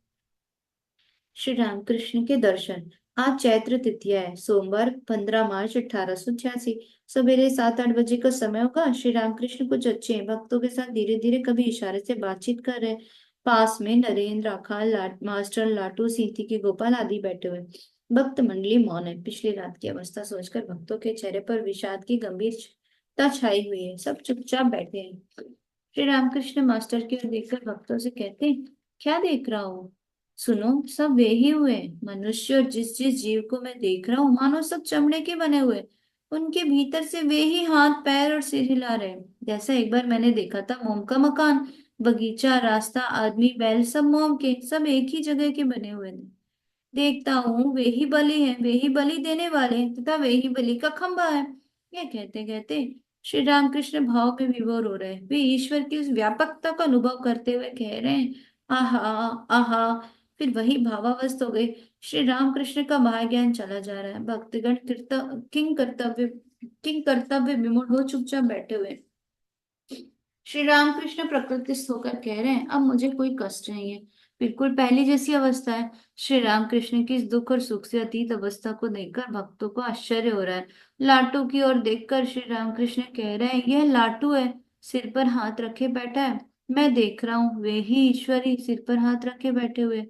श्री रामकृष्ण के दर्शन। आज चैत्र तृतीया है, सोमवार 15 मार्च 1886। सवेरे 7-8 बजे का समय होगा। श्री रामकृष्ण कुछ अच्छे भक्तों के साथ धीरे धीरे कभी इशारे से बातचीत कर रहे। पास में नरेंद्र, अखाल, मास्टर लाटू, सीती के गोपाल आदि बैठे हुए। भक्त मंडली मौन है। पिछली रात की अवस्था सोचकर भक्तों के चेहरे पर विषाद की गंभीरता छाई हुई है। सब चुपचाप बैठे हैं। श्री रामकृष्ण मास्टर की ओर देखकर भक्तों से कहते हैं, क्या देख रहा हूँ? सुनो, सब वे ही हुए हैं। मनुष्य और जिस जिस जीव को मैं देख रहा हूँ मानो सब चमड़े के बने हुए। उनके भीतर से वे ही हाथ पैर और सिर हिला रहे हैं, जैसा एक बार मैंने देखा था मोम का मकान। बगीचा, रास्ता, आदमी, बैल सब मोम के, सब एक ही जगह के बने हुए थे। देखता हूँ वे ही बलि हैं, वे ही बलि देने वाले हैं तथा वे ही बलि का खंभा है। ये कहते कहते श्री रामकृष्ण भाव में विभोर हो रहे हैं। वे ईश्वर की उस व्यापकता का अनुभव करते हुए कह रहे हैं, आहा, आहा। फिर वही भावावस्थ हो गए। श्री रामकृष्ण का महाज्ञान चला जा रहा है। भक्तगण किंग कर्तव्य विमूढ़ हो चुपचाप बैठे हुए हैं। श्री रामकृष्ण प्रकृतिस्थ होकर कह रहे हैं, अब मुझे कोई कष्ट नहीं है, बिल्कुल पहली जैसी अवस्था है। श्री रामकृष्ण की इस दुख और सुख से अतीत अवस्था को देखकर भक्तों को आश्चर्य हो रहा है। लाटू की ओर देखकर श्री रामकृष्ण कह रहे हैं, यह लाटू है, सिर पर हाथ रखे बैठा है। मैं देख रहा हूँ, वे ही ईश्वरी सिर पर हाथ रखे बैठे हुए।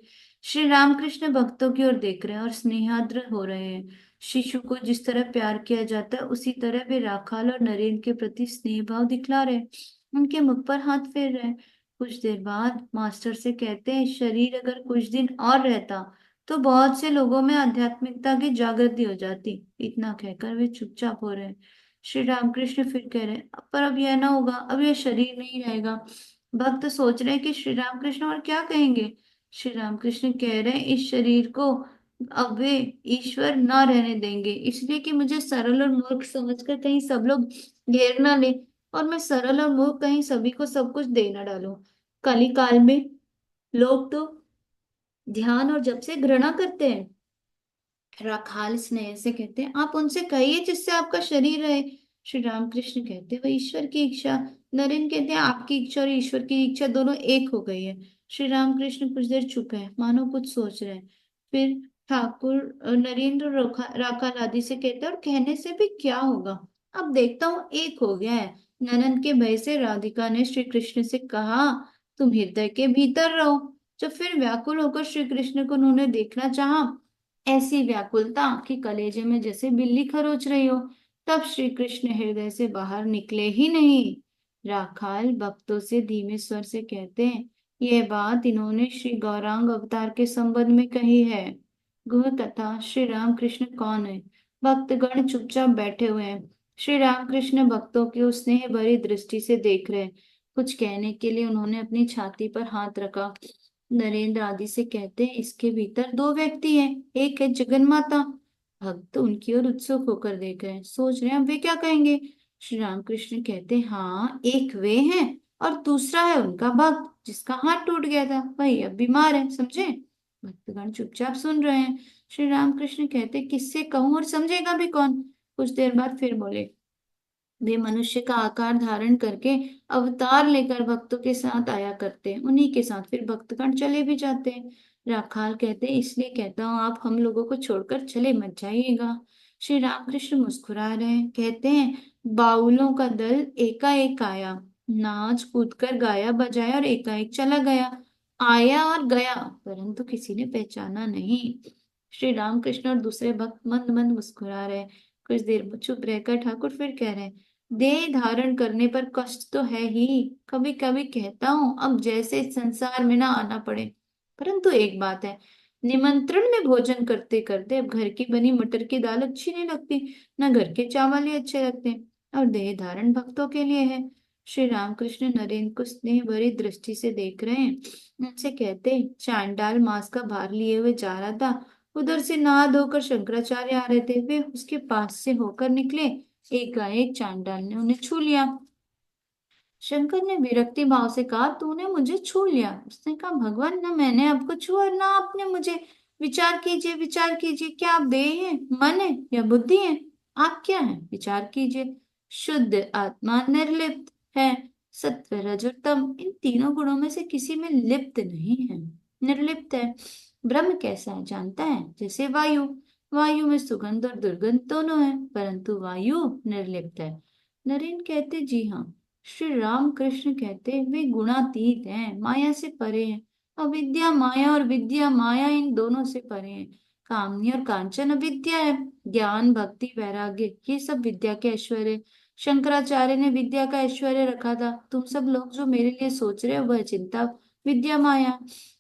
श्री रामकृष्ण भक्तों की ओर देख रहे हैं और स्नेहाद्र हो रहे हैं। शिशु को जिस तरह प्यार किया जाता है उसी तरह वे राखाल और नरेन के प्रति स्नेह भाव दिखला रहे हैं। उनके मुख पर हाथ फेर रहे हैं। कुछ देर बाद मास्टर से कहते हैं, शरीर अगर कुछ दिन और रहता तो बहुत से लोगों में आध्यात्मिकता की जागृति हो जाती। इतना कहकर वे चुपचाप हो रहे हैं। श्री रामकृष्ण फिर कह रहे हैं, पर अब यह ना होगा, अब यह शरीर नहीं रहेगा। भक्त सोच रहे हैं कि श्री रामकृष्ण और क्या कहेंगे। श्री रामकृष्ण कह रहे हैं, इस शरीर को अब वे ईश्वर ना रहने देंगे, इसलिए कि मुझे सरल और मूर्ख समझकर कहीं सब लोग घेर ना ले, और मैं सरल और मूर्ख कहीं सभी को सब कुछ दे ना डालूं। कली काल में लोग तो ध्यान और जप से घृणा करते हैं। राखाल स्नेह से कहते हैं, आप उनसे कहिए जिससे आपका शरीर रहे। श्री रामकृष्ण कहते हैं, वह ईश्वर की इच्छा। नरेन कहते हैं, आपकी इच्छा और ईश्वर की इच्छा दोनों एक हो गई है। श्री रामकृष्ण कुछ देर चुप है, मानो कुछ सोच रहे हैं। फिर ठाकुर नरेंद्र राखाल आदि से कहते हैं, और कहने से भी क्या होगा, अब देखता हूँ एक हो गया है। ननन के भय से राधिका ने श्री कृष्ण से कहा, तुम हृदय के भीतर रहो। जब फिर व्याकुल होकर श्री कृष्ण को उन्होंने देखना चाहा, ऐसी व्याकुलता कि कलेजे में जैसे बिल्ली खरोच रही हो, तब श्री कृष्ण हृदय से बाहर निकले ही नहीं। राखाल भक्तों से धीमे स्वर से कहते हैं, यह बात इन्होंने श्री गौरांग अवतार के संबंध में कही है। गुह कथा, श्री रामकृष्ण कौन है? भक्तगण चुपचाप बैठे हुए हैं। श्री रामकृष्ण भक्तों की उस स्नेह भरी दृष्टि से देख रहे हैं। कुछ कहने के लिए उन्होंने अपनी छाती पर हाथ रखा। नरेंद्र आदि से कहते हैं, इसके भीतर दो व्यक्ति हैं, एक है जगन माता। भक्त उनकी ओर उत्सुक होकर देख रहे हैं, सोच रहे हैं अब वे क्या कहेंगे। श्री रामकृष्ण कहते हैं, हाँ, एक वे हैं और दूसरा है उनका भक्त जिसका हाथ टूट गया था, वही अब बीमार है, समझे? भक्तगण चुपचाप सुन रहे हैं। श्री रामकृष्ण कहते हैं, किससे कहूं और समझेगा भी कौन? कुछ देर बाद फिर बोले, वे मनुष्य का आकार धारण करके अवतार लेकर भक्तों के साथ आया करते हैं, उन्हीं के साथ फिर भक्तगण चले भी जाते हैं। राखाल कहते हैं, इसलिए कहता हूँ आप हम लोगों को छोड़कर चले मत जाइएगा। श्री रामकृष्ण मुस्कुरा रहे हैं, कहते हैं, बाउलों का दल एकाएक आया, नाच कूद कर गाया बजाया और एकाएक चला गया। आया और गया, परंतु किसी ने पहचाना नहीं। श्री रामकृष्ण और दूसरे भक्त मंद मंद मुस्कुरा रहे हैं। कुछ देर चुप रहकर ठाकुर फिर कह रहे हैं, देह धारण करने पर कष्ट तो है ही। कभी कभी कहता हूँ अब जैसे इस संसार में ना आना पड़े। परंतु एक बात है, निमंत्रण में भोजन करते करते अब घर की बनी मटर की दाल अच्छी नहीं लगती, न घर के चावल ही अच्छे लगते, और देह धारण भक्तों के लिए है। श्री रामकृष्ण नरेंद्र को स्नेह भरी दृष्टि से देख रहे हैं। उनसे कहते, चांडाल मांस का भार लिए हुए जा रहा था, उधर से नहा धोकर शंकराचार्य आ रहे थे, वे उसके पास से होकर निकले। एकाएक चांडाल ने उन्हें छू लिया। शंकर ने विरक्ति भाव से कहा, तूने मुझे छू लिया? उसने कहा, भगवान, ना मैंने आपको छुआ और ना आपने मुझे। विचार कीजिए, विचार कीजिए, क्या आप देह हैं, मन है या बुद्धि है? आप क्या हैं? विचार कीजिए। शुद्ध आत्मा निर्लिप्त है। सत्व रज और तम, इन तीनों गुणों में से किसी में लिप्त नहीं है, निर्लिप्त है। ब्रह्म कैसा है जानता है? जैसे वायु। वायु में सुगंध और दुर्गंध दोनों है, परंतु वायु निर्लिप्त है। नरेन कहते जी हाँ। श्री राम कृष्ण कहते वे गुणातीत हैं, माया से परे हैं। अविद्या माया और विद्या माया इन दोनों से परे हैं। कामनी और कांचन अविद्या है। ज्ञान भक्ति वैराग्य ये सब विद्या के ऐश्वर्य। शंकराचार्य ने विद्या का ऐश्वर्य रखा था। तुम सब लोग जो मेरे लिए सोच रहे हो वह चिंता विद्या माया।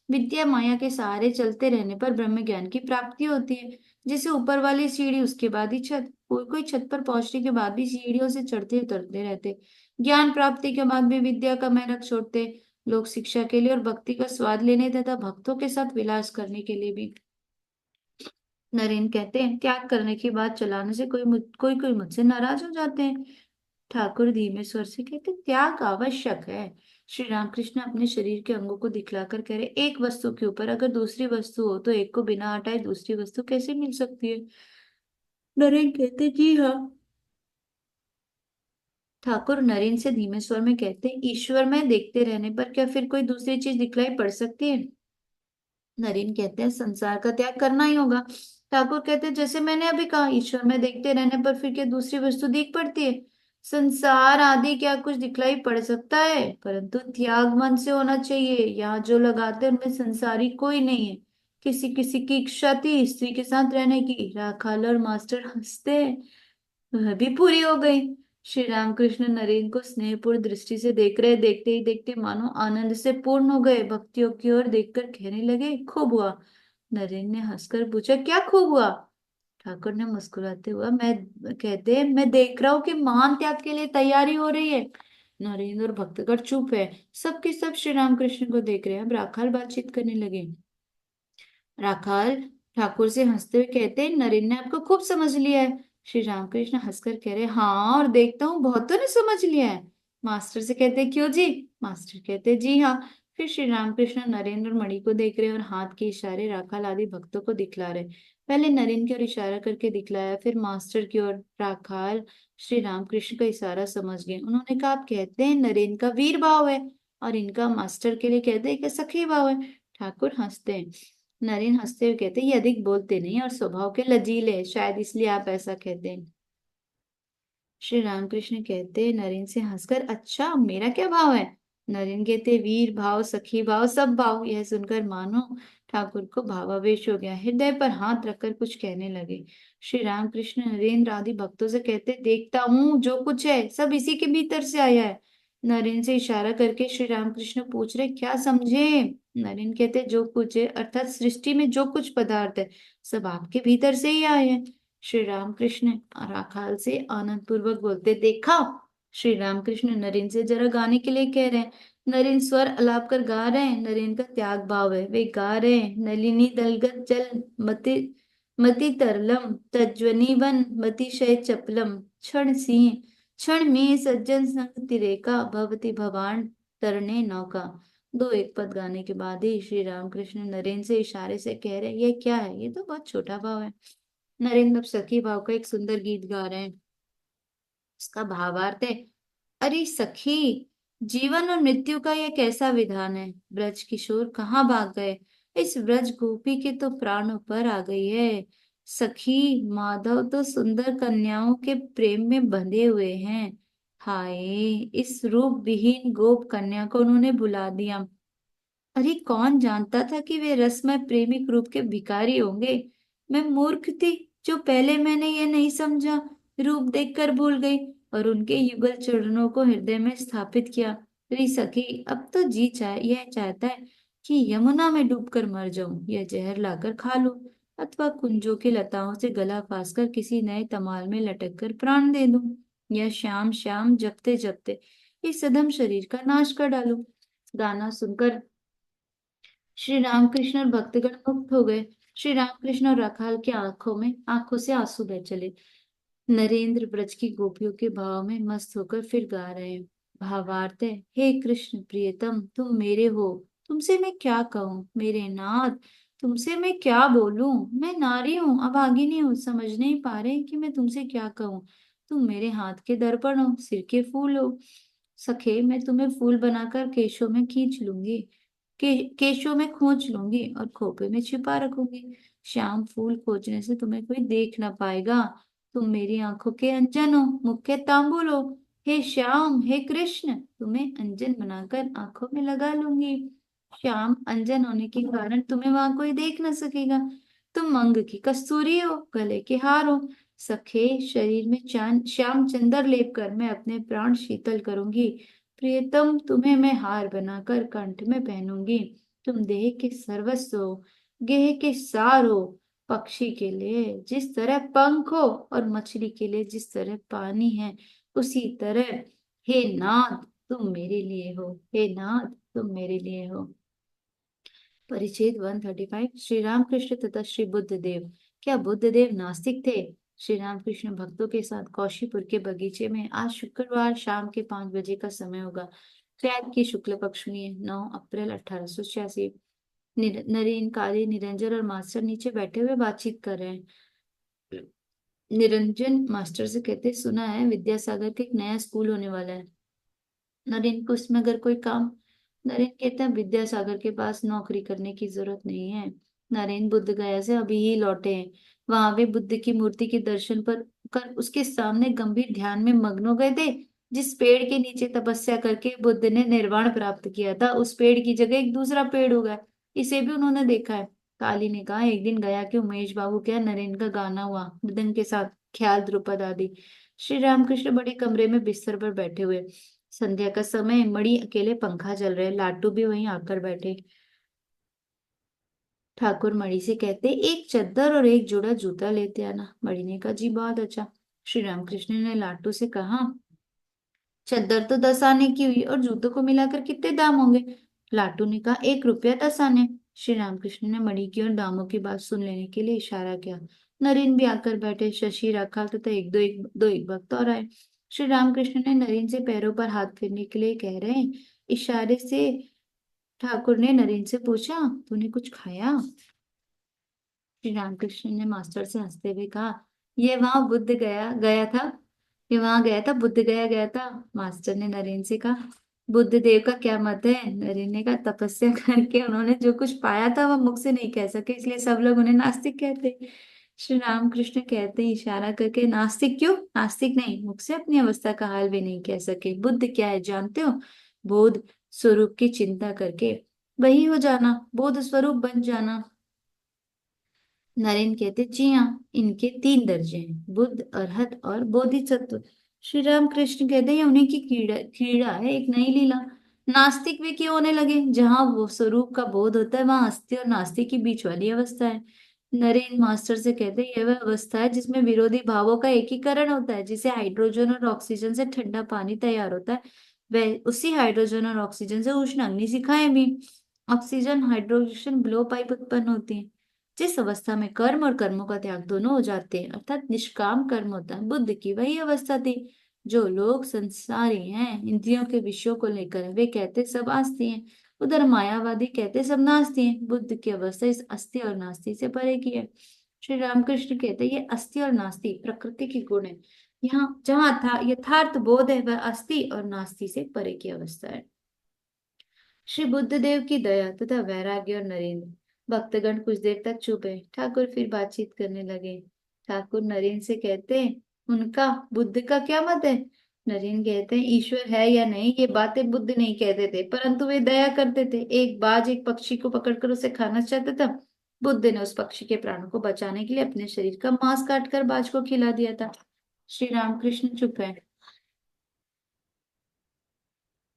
विद्या माया के सहारे चलते रहने पर ब्रह्म ज्ञान की प्राप्ति होती है। जैसे ऊपर वाली सीढ़ी उसके बाद ही छत। कोई कोई छत पर पहुंचने के बाद भी सीढ़ियों से चढ़ते उतरते रहते। ज्ञान प्राप्ति के बाद भी विद्या का मैलक छोड़ते। लोग शिक्षा के लिए और भक्ति का स्वाद लेने तथा भक्तों के साथ विलास करने के लिए भी। नरेन कहते हैं त्याग करने की बात चलाने से कोई कोई मुझसे नाराज हो जाते हैं। ठाकुर धीमे स्वर से कहते त्याग आवश्यक है। श्री रामकृष्ण अपने शरीर के अंगों को दिखलाकर कह रहे एक वस्तु के ऊपर अगर दूसरी वस्तु हो तो एक को बिना हटाए दूसरी वस्तु कैसे मिल सकती है। नरेन कहते जी हाँ। ठाकुर नरेन से धीमे स्वर में कहते ईश्वर में देखते रहने पर क्या फिर कोई दूसरी चीज दिखलाई पड़ सकती है। नरेन कहते हैं संसार का त्याग करना ही होगा। ठाकुर कहते हैं जैसे मैंने अभी कहा ईश्वर में देखते रहने पर फिर क्या दूसरी वस्तु दिख पड़ती है। संसार आदि क्या कुछ दिखलाई पड़ सकता है, परंतु त्याग मन से होना चाहिए। यहाँ जो लगाते हैं उनमें संसारी कोई नहीं है। किसी किसी की इच्छा थी स्त्री के साथ रहने की, राखाल और मास्टर हंसते हैं, वह भी पूरी हो गई। श्री रामकृष्ण नरेन को स्नेहपूर्ण दृष्टि से देख रहे, देखते ही देखते मानो आनंद से पूर्ण हो गए। भक्तियों की ओर देखकर कहने लगे खूब हुआ। नरेन ने हंसकर पूछा क्या खूब हुआ। ठाकुर ने मुस्कुराते हुआ मैं देख रहा हूँ कि महान त्याग के लिए तैयारी हो रही है। नरेंद्र और भक्तगण चुप है। सबके सब श्री रामकृष्ण को देख रहे हैं। अब राखाल बातचीत करने लगे। राखाल ठाकुर से हंसते हुए कहते हैं नरेन ने आपको खूब समझ लिया है। श्री रामकृष्ण हंसकर कह रहे हाँ और देखता हूँ बहुतों ने समझ लिया है। मास्टर से कहते क्यों जी। मास्टर कहते जी हाँ। फिर श्री रामकृष्ण नरेंद्र और मणि को देख रहे और हाथ के इशारे राखाल आदि भक्तों को दिखला रहे। पहले नरेन की ओर इशारा करके दिखलाया, फिर मास्टर की ओर। राखाल श्री रामकृष्ण का इशारा समझ गए। उन्होंने कहा आप कहते हैं नरेन का वीर भाव है और इनका मास्टर के लिए कहते हैं कि सखी भाव है। ठाकुर हंसते हैं। नरेन हंसते हुए कहते ये अधिक बोलते नहीं और स्वभाव के लजीले हैं, शायद इसलिए आप ऐसा कहते हैं। श्री रामकृष्ण कहते नरेन से हंसकर अच्छा मेरा क्या भाव है। नरेन कहते वीर भाव सखी भाव सब भाव। यह सुनकर मानो ठाकुर को भावावेश हो गया। हृदय पर हाथ रखकर कुछ कहने लगे। श्री रामकृष्ण नरेंद्र आदि भक्तों से कहते देखता हूँ जो कुछ है सब इसी के भीतर से आया है। नरेन से इशारा करके श्री रामकृष्ण पूछ रहे क्या समझे। नरेन कहते जो कुछ है अर्थात सृष्टि में जो कुछ पदार्थ है सब आपके भीतर से ही आए हैं। श्री रामकृष्ण राखाल से आनंद पूर्वक बोलते देखा। श्री रामकृष्ण नरेन से जरा गाने के लिए कह रहे हैं। नरेन स्वर अलाप कर गा रहे हैं। नरेन का त्याग भाव है, वे गा रहे हैं नलिनी दलगत जल मति मति तरलम तज्वनी वन मतिशय चपलम क्षण सिंह क्षण में सज्जन संग तिरेका भवति भवान तरने नौका। दो एक पद गाने के बाद ही श्री रामकृष्ण नरेन से इशारे से कह रहे हैं ये क्या है, ये तो बहुत छोटा भाव है। नरेंद्र अब सखी भाव का एक सुंदर गीत गा रहे हैं। इसका भावार्थ है अरे सखी जीवन और मृत्यु का यह कैसा विधान है। ब्रज किशोर कहाँ भाग गए। इस ब्रज गोपी के तो प्राणों पर आ गई है। सखी माधव तो सुंदर कन्याओं के प्रेम में बंधे हुए हैं। हाय इस रूप विहीन गोप कन्या को उन्होंने बुला दिया। अरे कौन जानता था कि वे रसमय प्रेमिक रूप के भिखारी होंगे। मैं मूर्ख थी जो पहले मैंने यह नहीं समझा। रूप देखकर भूल गई और उनके युगल चरणों को हृदय में स्थापित किया। री सखी अब तो यह चाहता है कि यमुना में डूबकर मर जाऊं या जहर लाकर खा लूं अथवा कुंजों की लताओं से गला फांसकर किसी नए तमाल में लटक कर प्राण दे दूं या श्याम श्याम जपते जपते इस सदम शरीर का नाश कर डालूं। गाना सुनकर श्री रामकृष्ण और भक्तगण मुक्त हो गए। श्री रामकृष्ण और राखाल की आंखों से आंसू बह चले। नरेंद्र ब्रज की गोपियों के भाव में मस्त होकर फिर गा रहे हैं। भावार्थ है हे कृष्ण प्रियतम तुम मेरे हो, तुमसे मैं क्या कहूँ मेरे नाथ, तुमसे मैं क्या बोलूं। मैं नारी हूँ अभागिनी हूँ, समझ नहीं पा रहे कि मैं तुमसे क्या कहूँ। तुम मेरे हाथ के दर्पण हो, सिर के फूल हो। सखे मैं तुम्हें फूल बनाकर केशों में खोंच लूंगी और खोपे में छिपा रखूंगी। श्याम फूल खोजने से तुम्हें कोई देख ना पाएगा। तुम मेरी आंखों के अंजन हो, मुख के तांबुल हो। हे श्याम, हे कृष्ण, तुम्हें अंजन बनाकर आंखों में लगा लूंगी। श्याम अंजन होने के कारण तुम्हें वहां कोई देख ना सकेगा। तुम अंग की कस्तूरी हो, गले के हार हो। सखे शरीर में चांद श्याम चंदर लेप कर मैं अपने प्राण शीतल करूंगी। प्रियतम, तुम्हें मैं हार बनाकर कंठ में पहनूंगी। तुम देह के सर्वस्व हो, गेह के सार हो। पक्षी के लिए जिस तरह पंख हो और मछली के लिए जिस तरह पानी है, उसी तरह हे नाथ तुम मेरे लिए हो। हे नाथ तुम मेरे लिए हो। परिच्छेद 135। श्री रामकृष्ण तथा श्री बुद्ध देव। क्या बुद्ध देव नास्तिक थे? श्री रामकृष्ण भक्तों के साथ कौशीपुर के बगीचे में आज शुक्रवार शाम के 5 बजे का समय होगा। चैत की शुक्ल पक्ष में 9 अप्रैल 1886। नरेन, काली, निरंजन और मास्टर नीचे बैठे हुए बातचीत कर रहे हैं। निरंजन मास्टर से कहते, सुना है विद्यासागर का एक नया स्कूल होने वाला है। नरेन को इसमें अगर कोई काम। नरेन कहता है विद्यासागर के पास नौकरी करने की जरूरत नहीं है। नरेन बुद्ध गया से अभी ही लौटे हैं। वहां वे बुद्ध की मूर्ति के दर्शन पर कर उसके सामने गंभीर ध्यान में मग्न हो गए थे। जिस पेड़ के नीचे तपस्या करके बुद्ध ने निर्वाण प्राप्त किया था, उस पेड़ की जगह एक दूसरा पेड़ उगा। इसे भी उन्होंने देखा है। काली ने कहा, एक दिन गया कि उमेश बाबू क्या नरेन का गाना हुआ मृदंग के साथ, ख्याल ध्रुपद आदि। श्री रामकृष्ण बड़े कमरे में बिस्तर पर बैठे हुए। संध्या का समय, मणि अकेले पंखा चल रहे, लाटू भी वहीं आकर बैठे। ठाकुर मणि से कहते, एक चद्दर और एक जोड़ा जूता लेते आना। मणि ने कहा, जी बहुत अच्छा। श्री रामकृष्ण ने लाटू से कहा, चद्दर तो 10 आने की हुई और जूतों को मिलाकर कितने दाम होंगे? लाटू ने कहा, 1 रुपया 10 आने। श्री रामकृष्ण ने मणि की और दामों की बात सुन लेने के लिए इशारा किया। नरेन भी आकर बैठे। शशि, राखाल तथा एक भक्त और आए। श्री रामकृष्ण ने नरेन से पैरों पर हाथ फेरने के लिए कह रहे हैं। इशारे से ठाकुर ने नरेन से पूछा, तूने कुछ खाया? श्री रामकृष्ण ने मास्टर से हंसते हुए कहा, ये वहां बुद्ध गया गया था। ये वहां गया था, बुद्ध गया गया था। मास्टर ने नरेन से कहा, बुद्ध देव का क्या मत है? नरेन ने कहा, तपस्या करके उन्होंने जो कुछ पाया था वह मुख से नहीं कह सके, इसलिए सब लोग उन्हें नास्तिक कहते। श्री रामकृष्ण कहते हैं इशारा करके, नास्तिक क्यों? नास्तिक नहीं, मुख से अपनी अवस्था का हाल भी नहीं कह सके। बुद्ध क्या है जानते हो? बोध स्वरूप की चिंता करके वही हो जाना, बोध स्वरूप बन जाना। नरेन कहते, जी हाँ, इनके 3 दर्जे हैं, बुद्ध, अरहत और बोधिसत्व। श्री राम कृष्ण कहते हैं, उन्हीं की क्रीड़ा क्रीड़ा है, एक नई लीला। नास्तिक वे क्यों होने लगे? जहाँ वो स्वरूप का बोध होता है, वहां अस्थि और नास्ति के बीच वाली अवस्था है। नरेन मास्टर से कहते हैं, यह वह अवस्था है जिसमें विरोधी भावों का एकीकरण होता है। जिसे हाइड्रोजन और ऑक्सीजन से ठंडा पानी तैयार होता है, वह उसी हाइड्रोजन और ऑक्सीजन से उष्ण अग्नि शिखाएं भी। ऑक्सीजन हाइड्रोजन ब्लो पाइप उत्पन्न होती है। जिस अवस्था में कर्म और कर्मों का त्याग दोनों हो जाते हैं, अर्थात निष्काम कर्म होता है, बुद्ध की वही अवस्था थी। जो लोग संसारी हैं, इंद्रियों के विषयों को लेकर हैं, वे कहते सब आस्ती हैं। उधर मायावादी कहते सब नास्ती हैं। बुद्ध की अवस्था इस अस्थि और नास्ति से परे की है। श्री रामकृष्ण कहते हैं, ये अस्थि और नास्ति प्रकृति की गुण है। यहाँ जहाँ था यथार्थ बोध है, वह अस्थि और नास्ति से परे की अवस्था है। श्री बुद्धदेव की दया तथा वैराग्य और नरेंद्र। भक्तगण कुछ देर तक चुप है। ठाकुर फिर बातचीत करने लगे। ठाकुर नरेंद्र से कहते हैं, उनका बुद्ध का क्या मत है? नरेंद्र कहते हैं, ईश्वर है या नहीं ये बातें बुद्ध नहीं कहते थे, परंतु वे दया करते थे। एक बाज एक पक्षी को पकड़कर उसे खाना चाहता था। बुद्ध ने उस पक्षी के प्राणों को बचाने के लिए अपने शरीर का मांस काटकर बाज को खिला दिया था। श्री रामकृष्ण चुप है।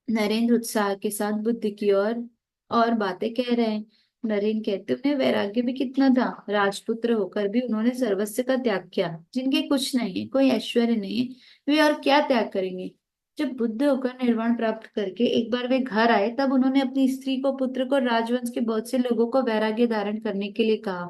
नरेंद्र उत्साह के साथ बुद्ध की और बातें कह रहे हैं। नरेंद्र कहते, उन्हें वैराग्य भी कितना था। राजपुत्र होकर भी उन्होंने सर्वस्व का त्याग किया। जिनके कुछ नहीं है, कोई ऐश्वर्य नहीं है, वे और क्या त्याग करेंगे? जब बुद्ध होकर निर्वाण प्राप्त करके एक बार वे घर आए, तब उन्होंने अपनी स्त्री को, पुत्र को, राजवंश के बहुत से लोगों को वैराग्य धारण करने के लिए कहा।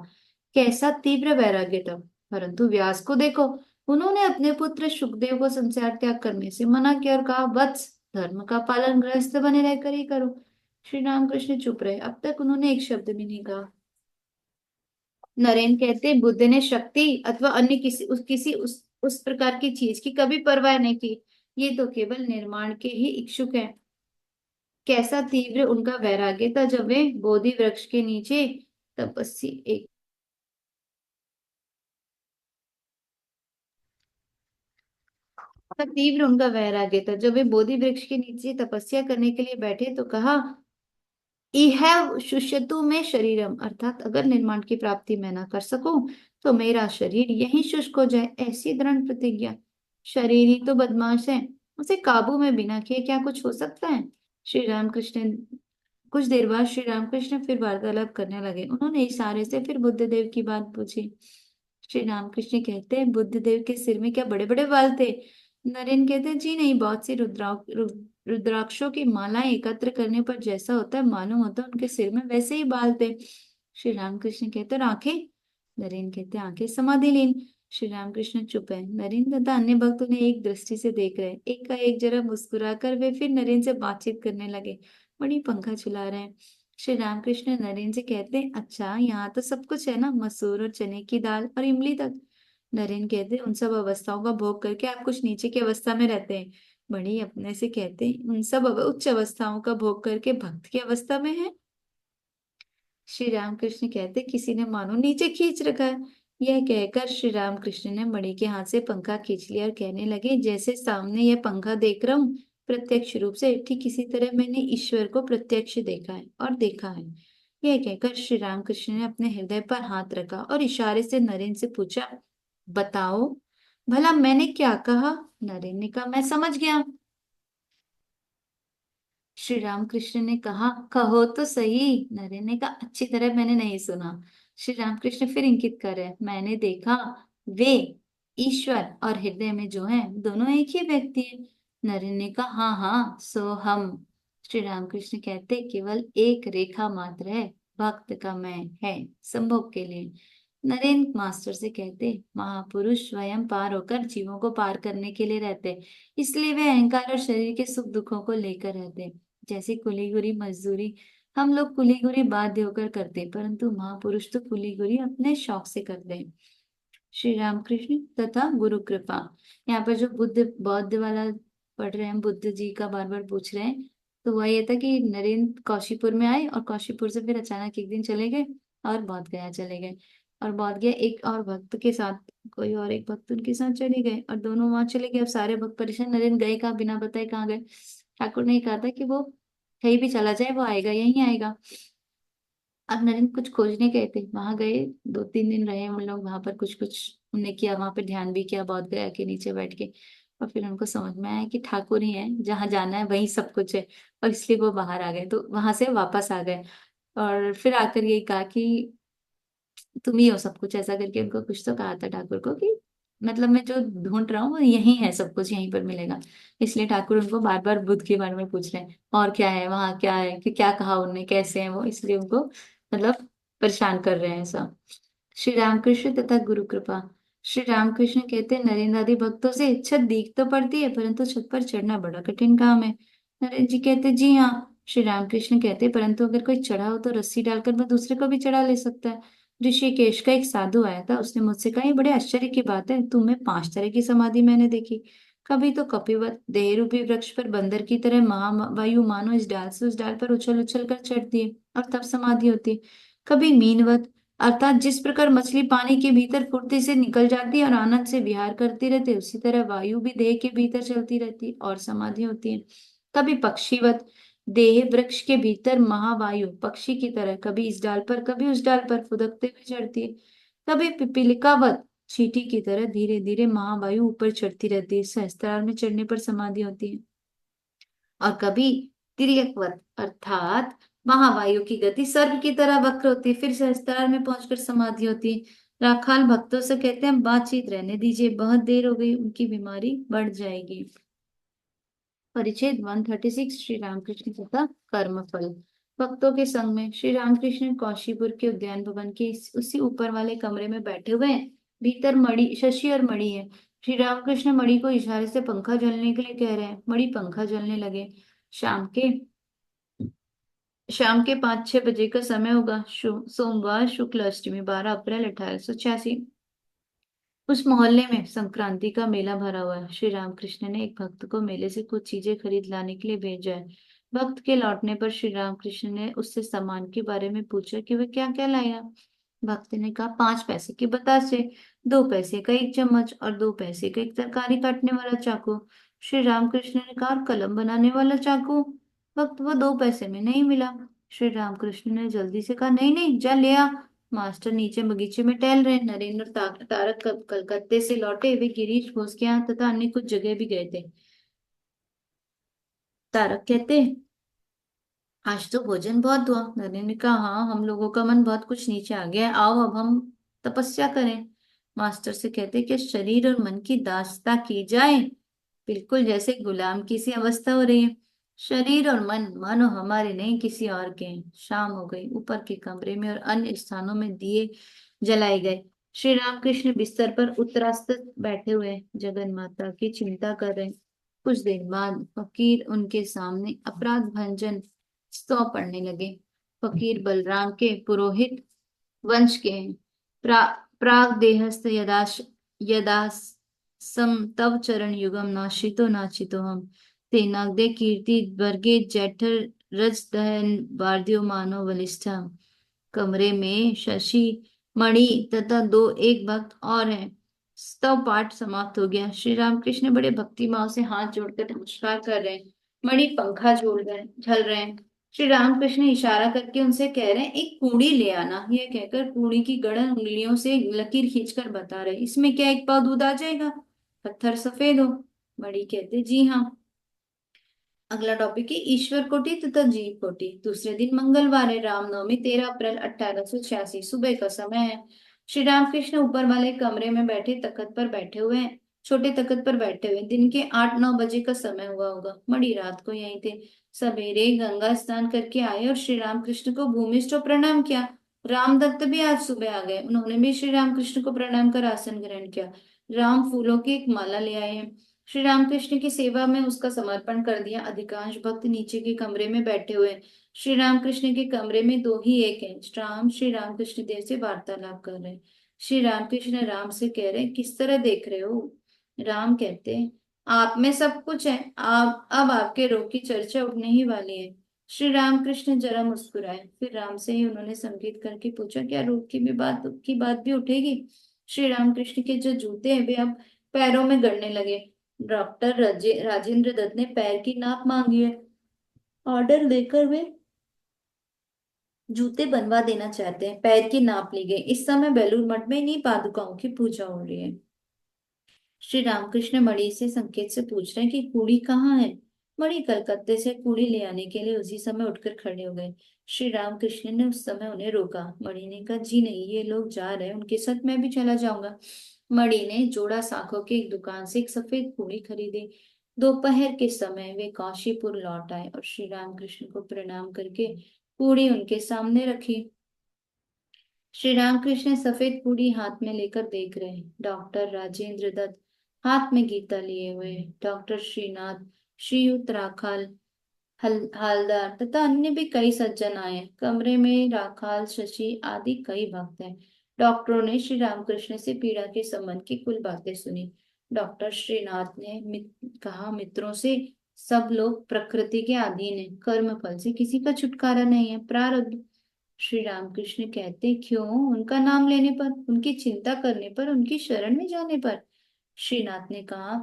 कैसा तीव्र वैराग्य था! परंतु व्यास को देखो, उन्होंने अपने पुत्र सुखदेव को संसार त्याग करने से मना किया और कहा, वत्स, धर्म का पालन गृहस्थ बने रहकर ही करो। श्री रामकृष्ण चुप रहे। अब तक उन्होंने एक शब्द भी नहीं कहा। नरेन कहते, बुद्ध ने शक्ति अथवा अन्य उस प्रकार की चीज की कभी परवाह नहीं की। ये तो केवल निर्माण के ही इच्छुक है। कैसा तीव्र उनका वैराग्य था जब वे बोधि वृक्ष के नीचे तपस्वी तीव्र उनका वैराग्य था। जब वे बोधि वृक्ष के नीचे तपस्या करने के लिए बैठे तो कहा, इहैव शुष्यतु में शरीरम, अर्थात अगर निर्माण की प्राप्ति मैं ना कर सकूं तो मेरा शरीर यहीं शुष्क हो जाए, ऐसी दृढ़ प्रतिज्ञा। शरीर ही तो बदमाश है, उसे काबू में बिना किए क्या कुछ हो सकता है। श्री रामकृष्ण कुछ देर बाद श्री रामकृष्ण फिर वार्तालाप करने लगे। उन्होंने इशारे से फिर बुद्धदेव की बात पूछी। श्री रामकृष्ण कहते हैं, बुद्धदेव के सिर में क्या बड़े बड़े बाल थे। नरेन कहते हैं, जी नहीं, बहुत सी रुद्राक्षों की मालाएं एकत्र करने पर जैसा होता है मालूम होता है उनके सिर में वैसे ही बाल थे। श्री रामकृष्ण कहते हैं, और आंखें। नरेन कहते हैं, आंखें समाधि लीन। श्री रामकृष्ण चुप है। नरेन तथा अन्य भक्त उन्हें एक दृष्टि से देख रहे हैं। एक का एक जरा मुस्कुराकर वे फिर नरेन से बातचीत करने लगे। बड़ी पंखा चला रहे हैं। श्री रामकृष्ण नरेन से कहते हैं, अच्छा यहाँ तो सब कुछ है ना, मसूर और चने की दाल और इमली तक। नरेन कहते हैं, उन सब अवस्थाओं का भोग करके आप कुछ नीचे की अवस्था में रहते हैं। बड़ी अपने से कहते हैं, उन सब उच्च अवस्थाओं का भोग करके भक्त की अवस्था में है। श्री रामकृष्ण कहते, किसी ने मानो नीचे खींच रखा है। यह कहकर श्री रामकृष्ण ने मणि के हाथ से पंखा खींच लिया और कहने लगे, जैसे सामने यह पंखा देख रहा हूँ प्रत्यक्ष रूप से, ठीक इसी तरह मैंने ईश्वर को प्रत्यक्ष देखा है और देखा है। यह कहकर श्री रामकृष्ण ने अपने हृदय पर हाथ रखा और इशारे से नरेन से पूछा, बताओ भला मैंने क्या कहा। नरेन ने कहा, मैं समझ गया। श्री रामकृष्ण ने कहा, कहो तो सही। नरेन ने कहा, अच्छी तरह मैंने नहीं सुना। श्री रामकृष्ण फिर इंगित कर रहे, मैंने देखा, वे ईश्वर और हृदय में जो है दोनों एक ही व्यक्ति है। नरेन ने कहा, हाँ हाँ, सो हम। श्री रामकृष्ण कहते, केवल एक रेखा मात्र है, भक्त का मैं है संभोग के लिए। नरेन मास्टर से कहते, महापुरुष स्वयं पार होकर जीवों को पार करने के लिए रहते, इसलिए वे अहंकार और शरीर के सुख दुखों को लेकर रहते। जैसे कुलीगुरी मजदूरी हम लोग कुलीगुरी बाध्य होकर करते, परंतु महापुरुष तो कुलीगुरी अपने शौक से करते हैं। श्री रामकृष्ण तथा गुरु कृपा। यहाँ पर जो बुद्ध बौद्ध वाला पढ़ रहे हैं, बुद्ध जी का बार बार पूछ रहे हैं। तो वह ये था कि नरेंद्र कौशीपुर में आए और कौशीपुर से फिर अचानक एक दिन चले गए और बोध गया चले गए। और बोध गया एक और भक्त के साथ, कोई और एक भक्त उनके साथ चले गए और दोनों वहां चले गए। अब सारे भक्त परेशान, नरेंद्र गए कहाँ, बिना बताए कहाँ गए। ठाकुर ने कहा था कि वो कहीं भी चला जाए वो आएगा, यहीं आएगा। अब नरेंद्र कुछ खोजने गए थे, वहां गए, 2-3 दिन रहे हम लोग वहां पर, कुछ कुछ हमने किया वहां पर, ध्यान भी किया बौद्ध गया के नीचे बैठ के। और फिर उनको समझ में आया कि ठाकुर ही है, जहाँ जाना है वहीं सब कुछ है। और इसलिए वो बाहर आ गए, तो वहां से वापस आ गए। और फिर आकर यही कहा कि तुम ही हो सब कुछ, ऐसा करके उनको कुछ तो कहा था ठाकुर को कि मतलब मैं जो ढूंढ रहा हूँ वो यही है, सब कुछ यहीं पर मिलेगा। इसलिए ठाकुर उनको बार बार बुद्ध के बारे में पूछ रहे हैं, और क्या है वहां, क्या है कि क्या कहा उनने, कैसे हैं वो, इसलिए उनको मतलब परेशान कर रहे हैं ऐसा। श्री रामकृष्ण तथा गुरु कृपा। श्री रामकृष्ण कहते हैं, नरेंद्र आदि भक्तों से छत दीख तो पड़ती है, परंतु छत पर चढ़ना बड़ा कठिन काम है। नरेंद्र जी कहते, जी हाँ। श्री रामकृष्ण कहते, परंतु अगर कोई चढ़ा हो तो रस्सी डालकर वह दूसरे को भी चढ़ा ले सकता है। ऋषिकेश का एक साधु आया था, उसने मुझसे कहा, ये बड़े आश्चर्य की बात है, तुम्हें 5 तरह की समाधि मैंने देखी। कभी तो कपिवत देह रूपी वृक्ष पर बंदर की तरह महावायु मानो इस डाल से उस डाल पर उछल उछल कर चढ़ती है और तब समाधि होती है। कभी मीनवत, अर्थात जिस प्रकार मछली पानी के भीतर फुर्ती से निकल जाती है और आनंद से विहार करती रहती है, उसी तरह वायु भी देह के भीतर चलती रहती है और समाधि होती है। कभी पक्षीवत, देह वृक्ष के भीतर महावायु पक्षी की तरह कभी इस डाल पर कभी उस डाल पर फुदकते हुए चढ़ती है। कभी पिपीलिकावत, चींटी की तरह धीरे धीरे महावायु ऊपर चढ़ती रहती है, सहस्त्रार में चढ़ने पर समाधि होती है। और कभी तिर्यकवत, अर्थात महावायु की गति सर्प की तरह वक्र होती है, फिर सहस्त्रार में पहुंचकर समाधि होती है। राखाल भक्तों से कहते हैं, बातचीत रहने दीजिए, बहुत देर हो गई, उनकी बीमारी बढ़ जाएगी। परिच्छेद 136, श्री रामकृष्ण तथा कर्मफल। भक्तों के संग में श्री रामकृष्ण कौशीपुर के उद्यान भवन के उसी ऊपर वाले कमरे में बैठे हुए हैं। भीतर मणि, शशि और मणि है। श्री रामकृष्ण मणि को इशारे से पंखा झलने के लिए कह रहे हैं। मणि पंखा झलने लगे। शाम के शाम के 5-6 बजे का समय होगा। सोमवार शुक्ल अष्टमी, 12 अप्रैल 1886। उस मोहल्ले में संक्रांति का मेला भरा हुआ है। श्री रामकृष्ण ने एक भक्त को मेले से कुछ चीजें खरीद लाने के लिए भेजा है। भक्त के लौटने पर श्री रामकृष्ण ने उससे सामान के बारे में पूछा कि वह क्या क्या लाया। भक्त ने कहा 5 पैसे के बतासे, 2 पैसे का एक चम्मच और 2 पैसे का एक तरकारी काटने वाला चाकू। श्री रामकृष्ण ने कहा "और कलम बनाने वाला चाकू?" भक्त वो 2 पैसे में नहीं मिला। श्री रामकृष्ण ने जल्दी से कहा नहीं नहीं जा ले आ। मास्टर नीचे बगीचे में टहल रहे। नरेंद्र और तारक कलकत्ते से लौटे। वे गिरीश घोष के यहाँ तथा अन्य कुछ जगह भी गए थे। तारक कहते आज तो भोजन बहुत हुआ। नरेंद्र ने कहा हाँ हम लोगों का मन बहुत कुछ नीचे आ गया है, आओ अब हम तपस्या करें। मास्टर से कहते कि शरीर और मन की दासता की जाए, बिल्कुल जैसे गुलाम की सी अवस्था हो रही है। शरीर और मन मानो हमारे नहीं किसी और के हैं। शाम हो गई। ऊपर के कमरे में और अन्य स्थानों में दिए जलाए गए। श्री रामकृष्ण बिस्तर पर उत्तरास्त बैठे हुए जगन माता की चिंता कर रहे। कुछ देर बाद फकीर उनके सामने अपराध भंजन 100 पढ़ने लगे। फकीर बलराम के पुरोहित वंश के हैं। प्रा, प्राग देहस्थ यदासम तव चरण युगम नाशितो नाचितो हम तेनाग्दे कीर्ति वर्गे जैठर रज दहन वार्ध्यो मानो बलिष्ठा। कमरे में शशि मणि तथा दो एक भक्त और हैं। स्तव पाठ समाप्त हो गया। श्री रामकृष्ण बड़े भक्ति भाव से हाथ जोड़कर नमस्कार कर रहे हैं। मणि पंखा झल रहे हैं। श्री रामकृष्ण इशारा करके उनसे कह रहे हैं एक कूड़ी ले आना। यह कहकर कूड़ी की गड़न उंगलियों से लकीर खींचकर बता रहे इसमें क्या एक पाव दूध आ जाएगा। पत्थर सफेद हो। मणि कहते जी हाँ। अगला टॉपिक है ईश्वर कोटि तथा जीव कोटि। दूसरे दिन मंगलवार है। रामनवमी 13 अप्रैल 1886 सुबह का समय है। श्री रामकृष्ण ऊपर वाले कमरे में बैठे तखत पर बैठे हुए हैं। छोटे तखत पर बैठे हुए दिन के 8-9 बजे का समय हुआ होगा। मणि रात को यहीं थे। सवेरे गंगा स्नान करके आए और श्री रामकृष्ण को भूमिष्ठ और प्रणाम किया। रामदत्त भी आज सुबह आ गए। उन्होंने भी श्री रामकृष्ण को प्रणाम कर आसन ग्रहण किया। राम फूलों की एक माला ले आए हैं। श्री रामकृष्ण की सेवा में उसका समर्पण कर दिया। अधिकांश भक्त नीचे के कमरे में बैठे हुए हैं। श्री रामकृष्ण के कमरे में दो ही एक है। राम श्री रामकृष्ण देव से वार्तालाप कर रहे हैं। श्री रामकृष्ण राम से कह रहे हैं किस तरह देख रहे हो। राम कहते हैं आप में सब कुछ है। आप अब आपके रोग की चर्चा उठने ही वाली है। श्री रामकृष्ण जरा मुस्कुराए। फिर राम से ही उन्होंने संकेत करके पूछा क्या रोग की बात भी उठेगी। श्री रामकृष्ण के जो जूते हैं वे अब पैरों में गड़ने लगे। डॉक्टर राजेंद्र दत्त ने पैर की नाप मांगी है। ऑर्डर देकर वे जूते बनवा देना चाहते हैं। पैर की नाप ली गई। इस समय बेलूर मठ में इन्हीं पादुकाओं की पूजा हो रही है। श्री रामकृष्ण मणि से संकेत से पूछ रहे हैं कि कुड़ी कहाँ है। मणि कलकत्ते से कुड़ी ले आने के लिए उसी समय उठकर खड़े हो गए। श्री रामकृष्ण ने उस समय उन्हें रोका। मणि ने कहा जी नहीं ये लोग जा रहे हैं उनके साथ मैं भी चला जाऊंगा। मणि ने जोड़ा साखों की एक दुकान से एक सफेद कुड़ी खरीदी। दोपहर के समय वे काशीपुर लौट आए और श्री रामकृष्ण को प्रणाम करके कुड़ी उनके सामने रखी। श्री रामकृष्ण सफेद पूड़ी हाथ में लेकर देख रहे हैं। डॉक्टर राजेंद्र दत्त हाथ में गीता लिए हुए हैं। डॉक्टर श्रीनाथ, श्रीयुत राखाल, हालदार तथा अन्य भी कई सज्जन आए हैं। कमरे में राखाल, शशि आदि कई भक्त हैं। डॉक्टरों ने श्री रामकृष्ण से पीड़ा के संबंध की कुल बातें सुनी। डॉक्टर श्रीनाथ ने कहा मित्रों से सब लोग प्रकृति के अधीन हैं। कर्म फल से किसी का छुटकारा नहीं है, प्रारब्ध। श्री रामकृष्ण कहते क्यों। उनका नाम लेने पर, उनकी चिंता करने पर, उनकी शरण में जाने पर। श्रीनाथ ने कहा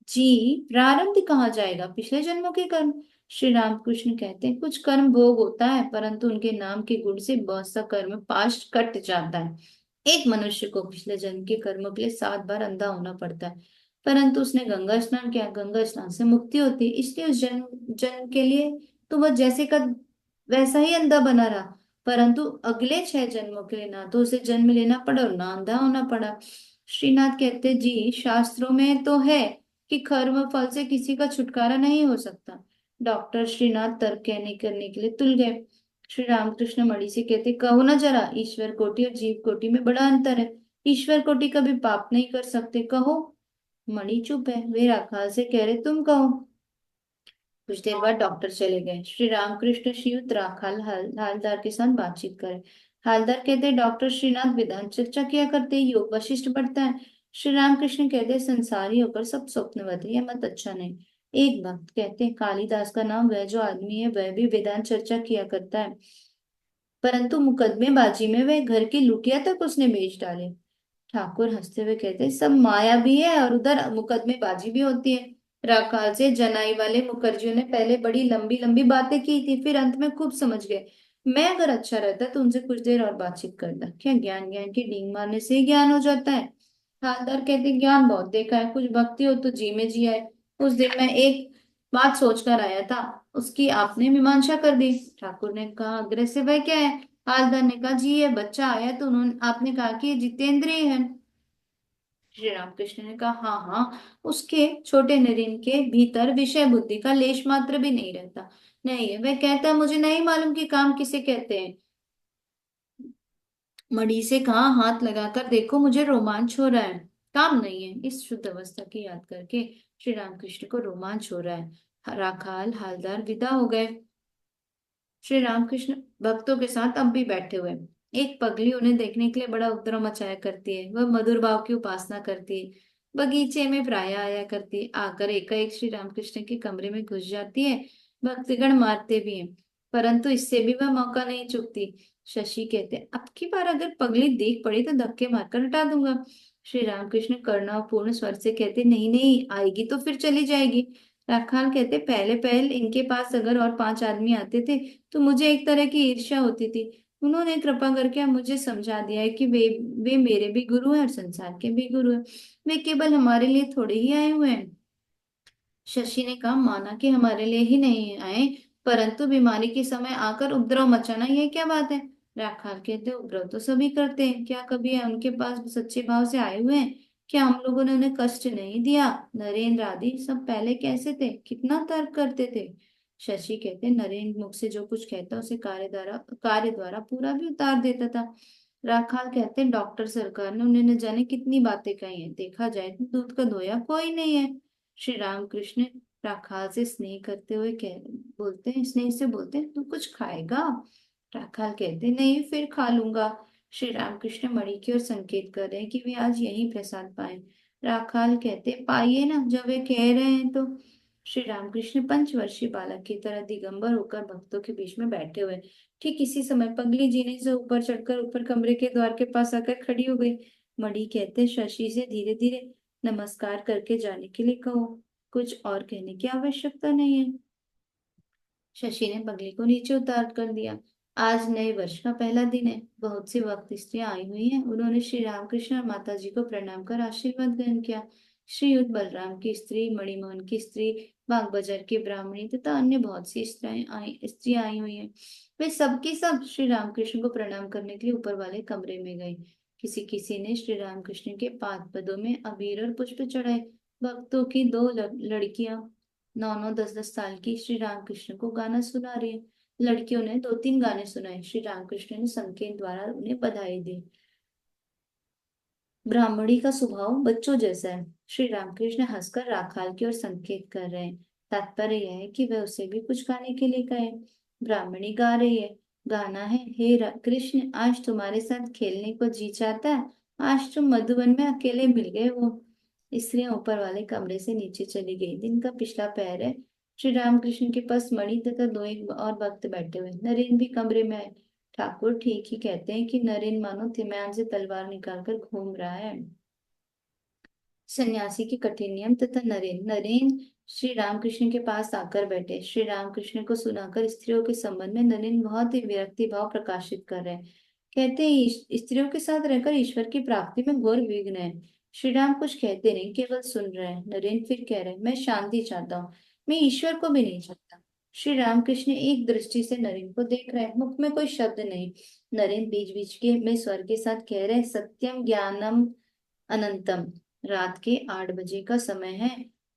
जी प्रारब्ध कहाँ जाएगा, पिछले जन्मों के कर्म। श्री रामकृष्ण कहते हैं कुछ कर्म भोग होता है परंतु उनके नाम के गुण से बहुत सा कर्म पाश कट जाता है। एक मनुष्य को पिछले जन्म के कर्मों के लिए 7 बार अंधा होना पड़ता है परंतु उसने गंगा स्नान किया, गंगा स्नान से मुक्ति होती है। इसलिए उस जन्म जन्म के लिए तो वह जैसे का वैसा ही अंधा बना रहा परंतु अगले 6 जन्मों के लिए ना तो उसे जन्म लेना पड़ा और ना अंधा होना पड़ा। श्रीनाथ कहते जी शास्त्रों में तो है कि कर्म फल से किसी का छुटकारा नहीं हो सकता। डॉक्टर श्रीनाथ तर्क कहने करने के लिए तुल गए। श्री रामकृष्ण मणि से कहते कहो ना जरा ईश्वर कोटि और जीव कोटि में बड़ा अंतर है। ईश्वर कोटि कभी पाप नहीं कर सकते, कहो। मणि चुप है। वे राखाल से कह रहे तुम कहो। कुछ देर बाद डॉक्टर चले गए। श्री रामकृष्ण श्री उत्तराखंड हालदार के साथ बातचीत करें। हालदार कहते डॉक्टर श्रीनाथ वेदांत चर्चा किया करते, योग वशिष्ठ पढ़ता है। श्री रामकृष्ण कहते संसारी होकर सब स्वप्नवत है, यह मत अच्छा नहीं। एक भक्त कहते कालिदास का नाम, वह जो आदमी है वह भी वेदांत चर्चा किया करता है परंतु मुकदमेबाजी में वह घर की लुटिया तक उसने बेच डाले। ठाकुर हंसते हुए कहते, सब माया भी है और उधर मुकदमेबाजी भी होती है। राखाल से जनाई वाले मुखर्जियों ने पहले बड़ी लंबी लंबी बातें की थी, फिर अंत में खूब समझ गए। मैं अगर अच्छा रहता तो उनसे कुछ देर और बातचीत करता। क्या ज्ञान ज्ञान की डींग मारने से ही ज्ञान हो जाता है? हालदार कहते, ज्ञान बहुत देखा है, कुछ भक्ति हो तो जी में जी आए। उस दिन मैं एक बात सोचकर आया था, उसकी आपने मीमांसा कर दी। ठाकुर ने कहा, अग्रसर वह क्या है? हालदार ने कहा, जी ये बच्चा आया तो उन्होंने आपने कहा कि ये जितेंद्रिय है। श्री रामकृष्ण ने कहा, हाँ हाँ, उसके छोटे नरेन के भीतर विषय बुद्धि का लेश मात्र भी नहीं रहता। नहीं है, वह कहता है, मुझे नहीं मालूम कि काम किसे कहते हैं। मणि से कहा, हाथ लगाकर देखो, मुझे रोमांच हो रहा है। काम नहीं है। इस शुद्ध अवस्था की याद करके श्री रामकृष्ण को रोमांच हो रहा है। राखाल हालदार विदा हो गए। श्री रामकृष्ण भक्तों के साथ अब भी बैठे हुए। एक पगली उन्हें देखने के लिए बड़ा उपद्रव मचाया करती है। वह मधुर भाव की उपासना करती है, बगीचे में प्राय आया करती है, आकर एकाएक श्री रामकृष्ण के कमरे में घुस जाती है। भक्तगण मारते भी हैं, परंतु इससे भी वह मौका नहीं चूकती। शशि कहते, अब की बार अगर पगली देख पड़ी तो धक्के मारकर हटा दूंगा। श्री रामकृष्ण करुणापूर्ण स्वर से कहते, नहीं नहीं, आएगी तो फिर चली जाएगी। राखाल कहते, पहले पहल इनके पास अगर और 5 आदमी आते थे तो मुझे एक तरह की ईर्ष्या होती थी। उन्होंने कृपा करके अब मुझे समझा दिया है कि वे मेरे भी गुरु हैं और संसार के भी गुरु हैं। वे केवल हमारे लिए थोड़े ही आए हुए हैं। शशि ने कहा, माना कि हमारे लिए ही नहीं आए, परंतु बीमारी के समय आकर उपद्रव मचाना यह क्या बात है? राखाल कहते, उपद्रव तो सभी करते हैं, क्या कभी उनके पास सच्चे भाव से आए हुए हैं? क्या हम लोगों ने उन्हें कष्ट नहीं दिया? नरेंद्र आदि सब पहले कैसे थे, कितना तर्क करते थे। शशि कहते, नरेंद्र मुख से जो कुछ कहता उसे कार्य द्वारा पूरा भी उतार देता था। राखाल कहते, डॉक्टर सरकार ने उन्हें न जाने कितनी बातें कही हैं, देखा जाए तो दूध का धोया कोई नहीं है। श्री रामकृष्ण राखाल से स्नेह करते हुए कह बोलते हैं स्नेह से बोलते हैं, तू कुछ खाएगा? राखाल कहते, नहीं, फिर खा लूंगा। श्री रामकृष्ण मणि की ओर संकेत कर रहे हैं कि वे आज यहीं प्रसाद पाए। राखाल कहते, पाइए ना, जब वे कह रहे हैं तो। श्री रामकृष्ण पंचवर्षीय बालक की तरह दिगंबर होकर भक्तों के बीच में बैठे हुए। ठीक इसी समय पगली जीने से ऊपर चढ़कर ऊपर कमरे के द्वार के पास आकर खड़ी हो गई। मणि कहते, शशि से धीरे धीरे नमस्कार करके जाने के लिए कहो, कुछ और कहने की आवश्यकता नहीं है। शशि ने पगली को नीचे उतार कर दिया। आज नए वर्ष का पहला दिन है, बहुत सी भक्त स्त्रियां आई हुई हैं। उन्होंने श्री रामकृष्ण और माता जी को प्रणाम कर आशीर्वाद ग्रहण किया। श्रीयुत बलराम की स्त्री, मणिमोहन की स्त्री, बाग बाजार की ब्राह्मणी तथा अन्य बहुत सी स्त्रियां आई हुई हैं। वे सबके सब श्री रामकृष्ण को प्रणाम करने के लिए ऊपर वाले कमरे में गए। किसी किसी ने श्री रामकृष्ण के पाद पदों में अबीर और पुष्प चढ़ाए। भक्तों की दो लड़कियां, 9 9 10 10 साल की, श्री रामकृष्ण को गाना सुना रही है। लड़कियों ने 2 3 गाने सुनाए। श्री रामकृष्ण ने संकेत द्वारा उन्हें बधाई दी। ब्राह्मणी का स्वभाव बच्चों जैसा है। श्री रामकृष्ण हंसकर राखाल की ओर संकेत कर रहे हैं। तात्पर्य यह है कि वह उसे भी कुछ गाने के लिए कहे। ब्राह्मणी गा रही है। गाना है, हे कृष्ण, आज तुम्हारे साथ खेलने को जी चाहता है। आज तुम मधुबन में अकेले मिल गए हो। स्त्रियां ऊपर वाले कमरे से नीचे चली गई। दिन का पिछला पहर है। श्री रामकृष्ण के पास मणि तथा दो एक और भक्त बैठे हुए। नरेन भी कमरे में आए। ठाकुर ठीक ही कहते हैं कि नरेन मानो थिम्यान से तलवार निकालकर घूम रहा है। सन्यासी के कठिन नियम तथा नरेन नरेन श्री रामकृष्ण के पास आकर बैठे। श्री रामकृष्ण को सुनाकर स्त्रियों के संबंध में नरेन बहुत ही विरक्ति भाव प्रकाशित कर रहे हैं। कहते हैं, स्त्रियों के साथ रहकर ईश्वर की प्राप्ति में घोर विघ्न है। श्री राम कुछ कहते नहीं, केवल सुन रहे हैं। नरेन फिर कह रहे हैं, मैं शांति चाहता हूँ, मैं ईश्वर को भी नहीं चाहता। श्री रामकृष्ण एक दृष्टि से नरेन को देख रहे हैं, मुख में कोई शब्द नहीं। नरेन बीच बीच के में स्वर के साथ कह रहे हैं, सत्यम ज्ञानम अनंतम। रात के 8 बजे का समय है।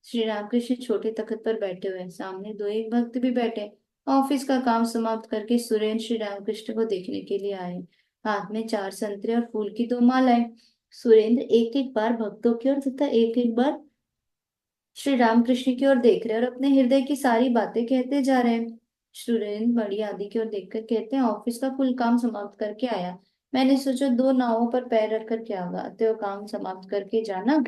श्री रामकृष्ण छोटे तख्त पर बैठे हुए हैं। सामने दो एक भक्त भी बैठे। ऑफिस का काम समाप्त करके सुरेन श्री रामकृष्ण को देखने के लिए आए। हाथ में 4 संतरे और फूल की 2 मालाएं। सुरेंद्र एक एक बार भक्तों की ओर तथा एक एक बार श्री रामकृष्ण की ओर देख रहे हैं और अपने हृदय की सारी बातें कहते जा रहे हैं। सुरेंद्र बड़ी आदि की ओर देखकर कहते हैं, ऑफिस का कुल काम समाप्त करके आया। मैंने सोचा 2 नावों पर पैर रखकर क्या होगा, अतएव काम समाप्त करके जाना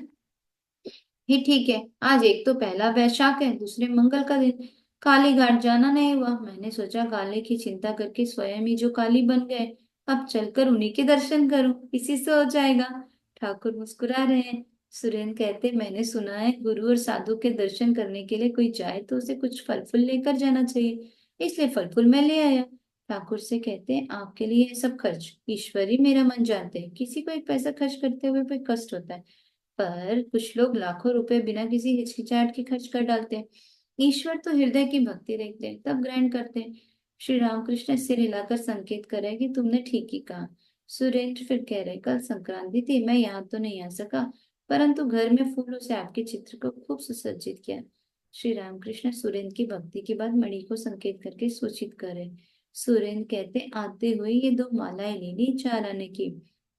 ही ठीक है। आज एक तो पहला वैशाख है, दूसरे मंगल का दिन। काली घाट जाना नहीं हुआ। मैंने सोचा काले की चिंता करके स्वयं ही जो काली बन गए, अब चलकर उन्हीं के दर्शन करूं, इसी से हो जाएगा। ठाकुर मुस्कुरा रहे हैं। सुरेंद्र कहते, मैंने सुना है गुरु और साधु के दर्शन करने के लिए कोई जाए तो उसे कुछ फल फूल लेकर जाना चाहिए, इसलिए फल फूल मैं ले आया। ठाकुर से कहते हैं, आपके लिए ये सब खर्च, ईश्वर ही मेरा मन जानते हैं, किसी को एक पैसा खर्च करते हुए कोई कष्ट होता है, पर कुछ लोग लाखों रुपए बिना किसी हिचकिचाहट के खर्च कर डालते हैं। ईश्वर तो हृदय की भक्ति देखते हैं, तब ग्रहण करते हैं। श्री रामकृष्ण सिर हिलाकर संकेत कर रहे कि तुमने ठीक ही कहा। सुरेंद्र फिर कह रहे, कल संक्रांति थी, मैं यहाँ तो नहीं आ सका, परंतु घर में फूलों से आपके चित्र को खूब सुसज्जित किया। श्री रामकृष्ण सुरेंद्र की भक्ति के बाद मणि को संकेत करके सूचित करे। सुरेंद्र कहते, आते हुए ये दो मालाएं ले ली 4 आने की।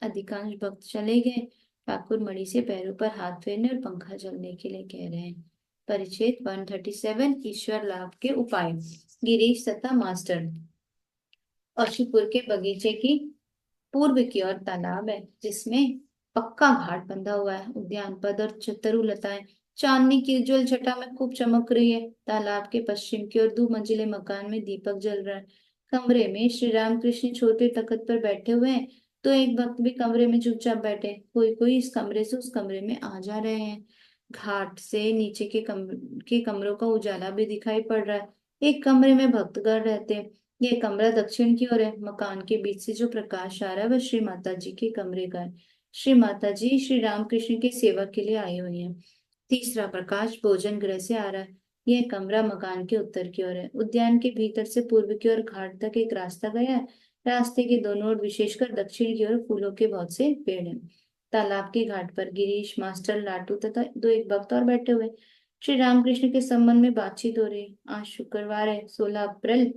अधिकांश भक्त चले गए। ठाकुर मणि से पैरों पर हाथ फेरने और पंखा चलने के लिए कह रहे हैं। परिच्छेद 137, ईश्वर लाभ के उपाय। गिरीश तथा मास्टर। अशीपुर के बगीचे की पूर्व की ओर तालाब है, जिसमें पक्का घाट बंधा हुआ है। उद्यान पद और चतुरु लताएं चांदनी की उज्जवल छटा में खूब चमक रही है। तालाब के पश्चिम की ओर 2 मंजिले मकान में दीपक जल रहा है। कमरे में श्री रामकृष्ण छोटे तख्त पर बैठे हुए हैं, तो एक भक्त भी कमरे में चुपचाप बैठे, कोई कोई इस कमरे से उस कमरे में आ जा रहे हैं। घाट से नीचे के कमरों का उजाला भी दिखाई पड़ रहा है। एक कमरे में भक्तगण रहते हैं। ये कमरा दक्षिण की ओर है। मकान के बीच से जो प्रकाश आ रहा है वह श्री माता जी के कमरे का है। श्री माता जी श्री रामकृष्ण की सेवा के लिए आई हुई हैं। तीसरा प्रकाश भोजन गृह से आ रहा है। यह कमरा मकान के उत्तर की ओर है। उद्यान के भीतर से पूर्व की ओर घाट तक एक रास्ता गया है। रास्ते के दोनों ओर विशेषकर दक्षिण की ओर फूलों के बहुत से पेड़ हैं। तालाब के घाट पर गिरीश, मास्टर, लाटू तथा दो एक भक्त और बैठे हुए। श्री रामकृष्ण के संबंध में बातचीत हो रही। आज शुक्रवार है, 16 अप्रैल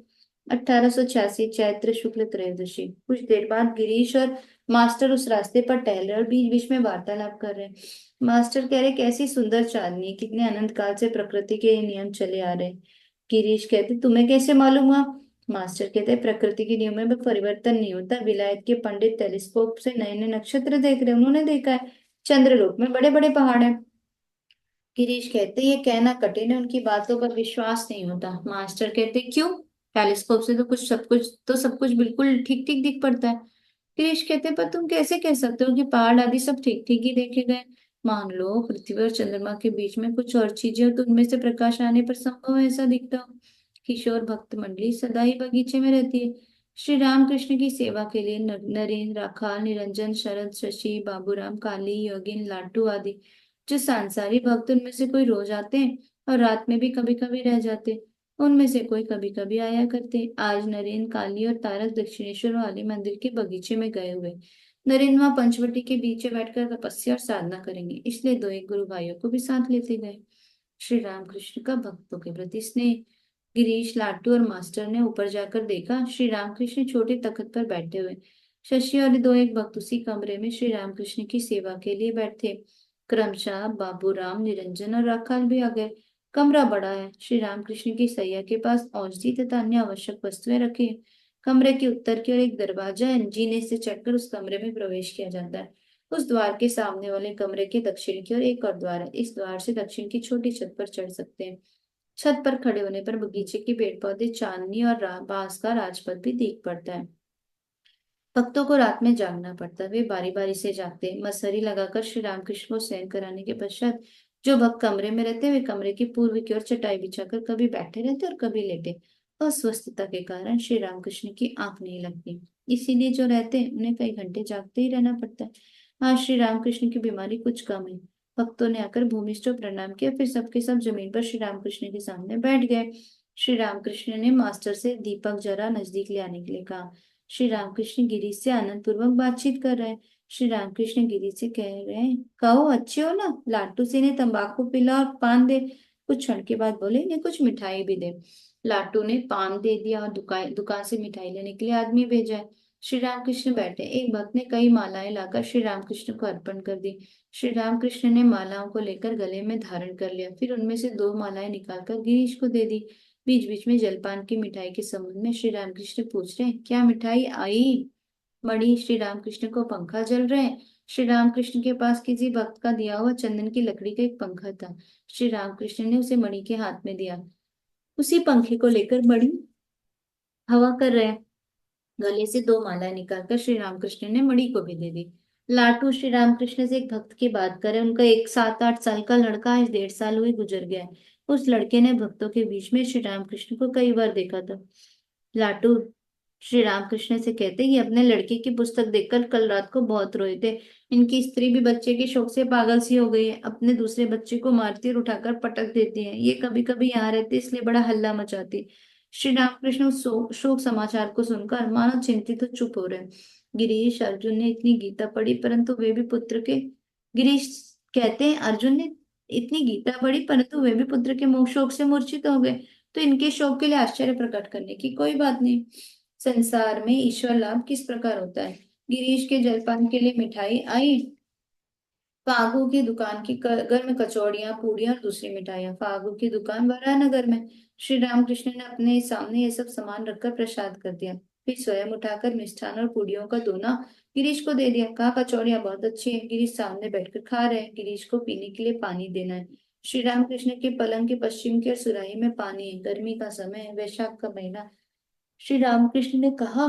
1886, चैत्र शुक्ल त्रयोदशी। कुछ देर बाद गिरीश और मास्टर उस रास्ते पर टहल रहे और बीच बीच में वार्तालाप कर रहे हैं। मास्टर कह रहे, कैसी सुंदर चांदनी, कितने अनंत काल से प्रकृति के ये नियम चले आ रहे हैं। गिरीश कहते, तुम्हें कैसे मालूम हुआ? मास्टर कहते, प्रकृति के नियमों में परिवर्तन नहीं होता। विलायत के पंडित टेलीस्कोप से नए नए नक्षत्र देख रहे हैं, उन्होंने देखा है चंद्रलोक में बड़े बड़े पहाड़ हैं। गिरीश कहते, ये कहना कठिन है, उनकी बातों पर विश्वास नहीं होता। मास्टर कहते, क्यों? टेलीस्कोप से तो सब कुछ बिल्कुल ठीक ठीक दिख पड़ता है। गिरीश कहते, पर तुम कैसे कह सकते हो कि पहाड़ आदि सब ठीक ठीक ही देखे गए? मान लो पृथ्वी और चंद्रमा के बीच में कुछ और चीजें हो, तो उनमें से प्रकाश आने पर संभव है ऐसा दिखता हो। किशोर भक्त मंडली सदा ही बगीचे में रहती है। श्री रामकृष्ण की सेवा के लिए नरेंद्र, राखाल, निरंजन, शरद, शशि, बाबूराम, काली, योगिन, लाटू आदि जो सांसारिक भक्त, उनमें से कोई रोज आते हैं और रात में भी कभी कभी रह जाते हैं। उनमें से कोई कभी कभी आया करते। आज नरेंद्र, काली और तारक दक्षिणेश्वर वाले मंदिर के बगीचे में गए हुए। नरेंद्र वहां पंचवटी के बीच में बैठकर तपस्या और साधना करेंगे, इसलिए दो एक गुरु भाइयों को भी साथ लेते गए। श्री रामकृष्ण का भक्तों के प्रति स्नेह। गिरीश, लाटू और मास्टर ने ऊपर जाकर देखा, श्री रामकृष्ण छोटे तख्त पर बैठे हुए। शशि और दो एक भक्त उसी कमरे में श्री रामकृष्ण की सेवा के लिए बैठे। क्रमशः बाबूराम, निरंजन और राखाल भी आ गए। कमरा बड़ा है। श्री रामकृष्ण की सैया के पास औषधि तथा अन्य आवश्यक वस्तुएं रखी हैं। कमरे के उत्तर की ओर एक दरवाजा है, जीने से चढ़कर उस कमरे में प्रवेश किया जाता है। उस द्वार के सामने वाले कमरे के दक्षिण की ओर एक और द्वार है। इस द्वार से दक्षिण की छोटी छत पर चढ़ सकते हैं। छत पर खड़े होने पर बगीचे के पेड़ पौधे, चांदनी और बांस का राजपथ भी दिख पड़ता है। भक्तों को रात में जागना पड़ता है। वे बारी बारी से जागते हैं। मसहरी लगाकर श्री रामकृष्ण को शयन कराने के पश्चात जो भक्त कमरे में रहते हैं, वे कमरे की पूर्व की ओर चटाई बिछाकर कभी बैठे रहते और कभी लेटे। अस्वस्थता के कारण श्री रामकृष्ण की आंख नहीं लगती, इसीलिए जो रहते हैं उन्हें कई घंटे जागते ही रहना पड़ता है। आज श्री रामकृष्ण की बीमारी कुछ कम है। भक्तों ने आकर भूमिष्ठ को प्रणाम किया, फिर सबके सब जमीन पर श्री रामकृष्ण के सामने बैठ गए। श्री रामकृष्ण ने मास्टर से दीपक जरा नजदीक ले आने के लिए कहा। श्री रामकृष्ण गिरीश से आनंद पूर्वक बातचीत कर रहे हैं। श्री रामकृष्ण गिरीश से कह रहे हैं, कहो अच्छे हो ना? लाटू से ने तंबाकू पिला और पान दे। कुछ क्षण के बाद बोले, इन्हें कुछ मिठाई भी दे। लाटू ने पान दे दिया और दुकान दुकान से मिठाई लेने के लिए आदमी भेजा है। श्री रामकृष्ण बैठे। एक भक्त ने कई मालाएं लाकर श्री रामकृष्ण को अर्पण कर दी। श्री रामकृष्ण ने मालाओं को लेकर गले में धारण कर लिया, फिर उनमें से 2 मालाएं निकालकर गिरीश को दे दी। बीच बीच में जलपान की मिठाई के संबंध में श्री रामकृष्ण पूछ रहे हैं, क्या मिठाई आई? मणि, श्री रामकृष्ण को पंखा जल रहे हैं। श्री रामकृष्ण के पास किसी भक्त का दिया हुआ चंदन की लकड़ी का एक पंखा था। श्री रामकृष्ण ने उसे मणि के हाथ में दिया। उसी पंखे को लेकर बड़ी हवा कर रहे हैं। गले से दो मालाएं निकालकर श्री रामकृष्ण ने मणि को भी दे दी। लाटू श्री रामकृष्ण से एक भक्त की बात करे, उनका एक 7-8 साल का लड़का आज 1.5 साल हुए गुजर गया है। उस लड़के ने भक्तों के बीच में श्री रामकृष्ण को कई बार देखा था। लाटू श्री रामकृष्ण से कहते, ये अपने लड़के की पुस्तक देखकर कल रात को बहुत रोए थे। इनकी स्त्री भी बच्चे के शौक से पागल सी हो गई है, अपने दूसरे बच्चे को मारती और उठाकर पटक देती है। ये कभी कभी यहाँ रहते इसलिए बड़ा हल्ला मचाती। श्री रामकृष्ण उस शोक समाचार को सुनकर मानो चिंतित तो चुप हो रहे। गिरीश, अर्जुन ने इतनी गीता पढ़ी परंतु वे भी पुत्र के गिरीश कहते हैं, अर्जुन ने इतनी गीता पढ़ी परंतु वे भी पुत्र के मोह शोक से मूर्छित हो गए। तो इनके शोक के लिए आश्चर्य प्रकट करने की कोई बात नहीं। संसार में ईश्वर लाभ किस प्रकार होता है। गिरीश के जलपान के लिए मिठाई आई। फागू की दुकान की घर में कचौड़ियाँ, पूड़ियाँ और दूसरी मिठाइयाँ। फागू की दुकान वरानगर में। श्री रामकृष्ण ने अपने सामने ये सब सामान रखकर प्रसाद कर दिया। फिर स्वयं उठाकर मिष्ठान और पूड़ियों का दोना गिरीश को दे दिया। कहा, कचौड़ियाँ बहुत अच्छी है। गिरीश सामने बैठकर खा रहे हैं। गिरीश को पीने के लिए पानी देना है। श्री रामकृष्ण के पलंग के पश्चिम की और सुराही में पानी है। गर्मी का समय है, वैशाख का महीना। श्री रामकृष्ण ने कहा,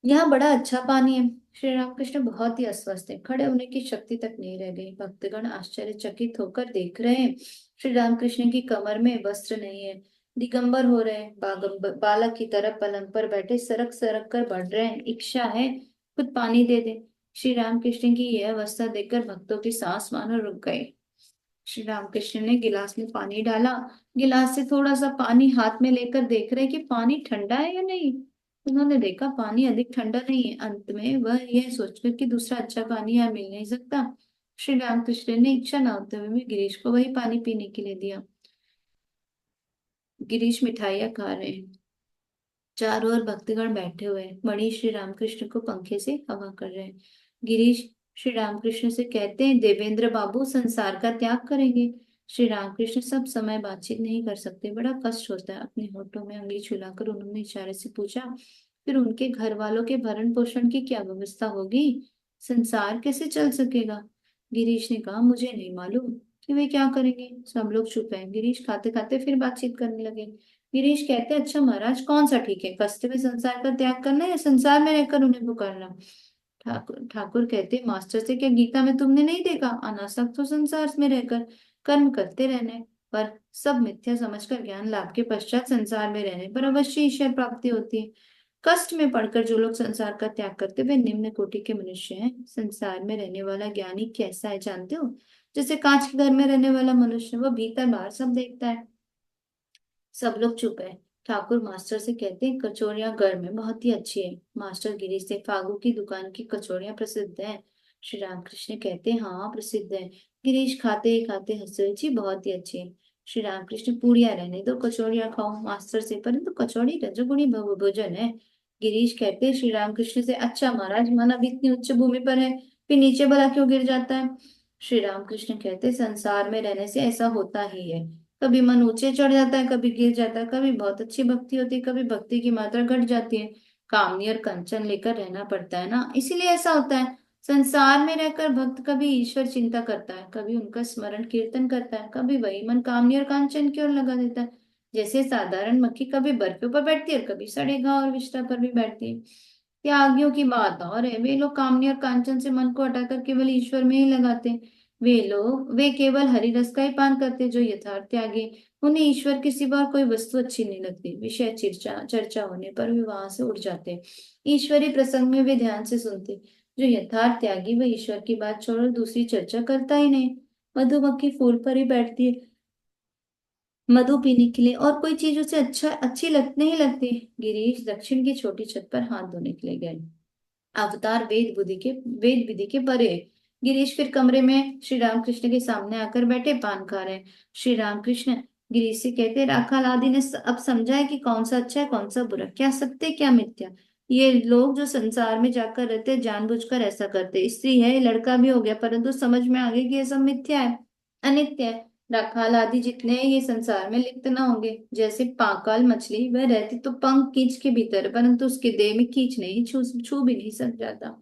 यहाँ बड़ा अच्छा पानी है। श्री रामकृष्ण बहुत ही अस्वस्थ है, खड़े होने की शक्ति तक नहीं रह गई। भक्तगण आश्चर्यचकित होकर देख रहे हैं। श्री रामकृष्ण की कमर में वस्त्र नहीं है, दिगंबर हो रहे हैं। बालक की तरह पलंग पर बैठे सरक सरक कर बढ़ रहे हैं। इच्छा है खुद पानी दे दे। श्री रामकृष्ण की यह अवस्था देखकर भक्तों की सांस मानो रुक गई। श्री रामकृष्ण ने गिलास में पानी डाला। गिलास से थोड़ा सा पानी हाथ में लेकर देख रहे कि पानी ठंडा है या नहीं। उन्होंने देखा पानी अधिक ठंडा नहीं है। अंत में वह यह सोचकर कि दूसरा अच्छा पानी यहाँ मिल नहीं सकता, श्री रामकृष्ण ने इच्छा न होते हुए भी गिरीश को वही पानी पीने के लिए दिया। गिरीश मिठाइयाँ खा रहे हैं। चारों ओर भक्तगण बैठे हुए हैं। मणि श्री रामकृष्ण को पंखे से हवा कर रहे हैं। गिरीश श्री रामकृष्ण से कहते हैं, देवेंद्र बाबू संसार का त्याग करेंगे। श्री रामकृष्ण सब समय बातचीत नहीं कर सकते, बड़ा कष्ट होता है। अपने होठों में उंगली छुलाकर उन्होंने इशारे से पूछा, फिर उनके घर वालों के भरण पोषण की क्या व्यवस्था होगी, संसार कैसे चल सकेगा। गिरीश ने कहा, मुझे नहीं मालूम कि वे क्या करेंगे। सब लोग चुप हैं। गिरीश खाते खाते फिर बातचीत करने लगे। गिरीश कहते, अच्छा महाराज, कौन सा ठीक है, कष्ट में संसार का त्याग करना या संसार में रहकर उन्हें पुकारना। ठाकुर ठाकुर कहते, मास्टर से क्या गीता में तुमने नहीं देखा, अनासक्त हो संसार में रहकर कर्म करते रहने पर, सब मिथ्या समझकर ज्ञान लाभ के पश्चात संसार में रहने पर अवश्य ईश्वर प्राप्ति होती है। कष्ट में पड़कर जो लोग संसार का त्याग करते वे निम्न कोटि के मनुष्य हैं। संसार में रहने वाला ज्ञानी कैसा है जानते हो। जैसे कांच के घर में रहने वाला मनुष्य, वो भीतर बाहर सब देखता है। सब लोग चुप है। ठाकुर मास्टर से कहते हैं, कचौड़ियां घर में बहुत ही अच्छी है। मास्टर गिरीश से, फागू की दुकान की कचौड़ियां प्रसिद्ध हैं। श्री रामकृष्ण कहते हैं, हाँ प्रसिद्ध है। गिरीश खाते ही खाते हंसे, जी बहुत ही अच्छी है। श्री रामकृष्ण, पूड़ियां रहने दो, कचौड़ियां खाओ। मास्टर से, परंतु कचौड़ी रजोगुणी भोजन है। गिरीश कहते हैं श्री रामकृष्ण से, अच्छा महाराज, मन अब इतनी उच्च भूमि पर है, फिर नीचे भला क्यों गिर जाता है। श्री रामकृष्ण कहते, संसार में रहने से ऐसा होता ही है, कभी मन ऊंचे चढ़ जाता है, कभी गिर जाता है, कभी बहुत अच्छी भक्ति होती है, कभी भक्ति की मात्रा घट जाती है। कामनी और कंचन लेकर रहना पड़ता है ना, इसीलिए ऐसा होता है। संसार में रहकर भक्त कभी ईश्वर चिंता करता है, कभी उनका स्मरण कीर्तन करता है, कभी वही मन कामनी और कांचन की ओर लगा देता है। जैसे साधारण मक्खी कभी बर्फ पर बैठती है और कभी सड़े घाव और विष्ठा पर भी बैठती है। त्यागियों की बात और है, वे लोग कामनी और कांचन से मन को हटाकर केवल ईश्वर में ही लगाते हैं। वे केवल हरि रस का ही पान करते हैं। जो यथार्थ त्यागी, उन्हें ईश्वर के सिवा कोई वस्तु अच्छी नहीं लगती। विषय चर्चा चर्चा होने पर वे वहां से उठ जाते हैं। ईश्वरी प्रसंग में वे ध्यान से सुनते। जो यथार्थ त्यागी, वह ईश्वर की बात छोड़कर दूसरी चर्चा करता ही नहीं। मधुमक्खी फूल पर ही बैठती है मधु पीने के लिए, और कोई चीज उसे अच्छी नहीं लगती। गिरीश दक्षिण की छोटी छत पर हाथ धोने के लिए गए। अवतार वेद विधि के परे है। गिरीश फिर कमरे में श्री रामकृष्ण के सामने आकर बैठे, पान खा रहे हैं। श्री रामकृष्ण गिरीश से कहते, राखाल आदि ने अब समझा है कि कौन सा अच्छा है कौन सा बुरा, क्या सत्य क्या मिथ्या। ये लोग जो संसार में जाकर रहते हैं, जानबूझकर ऐसा करते। स्त्री है, लड़का भी हो गया, परंतु समझ में आ गया कि ये सब मिथ्या है, अनित्य है। राखाल आदि जितने हैं, ये संसार में लिप्त ना होंगे। जैसे पाकाल मछली, वह रहती तो पंख खींच के भीतर है, परंतु उसके देह में खींच नहीं, छू छू भी नहीं सक जाता।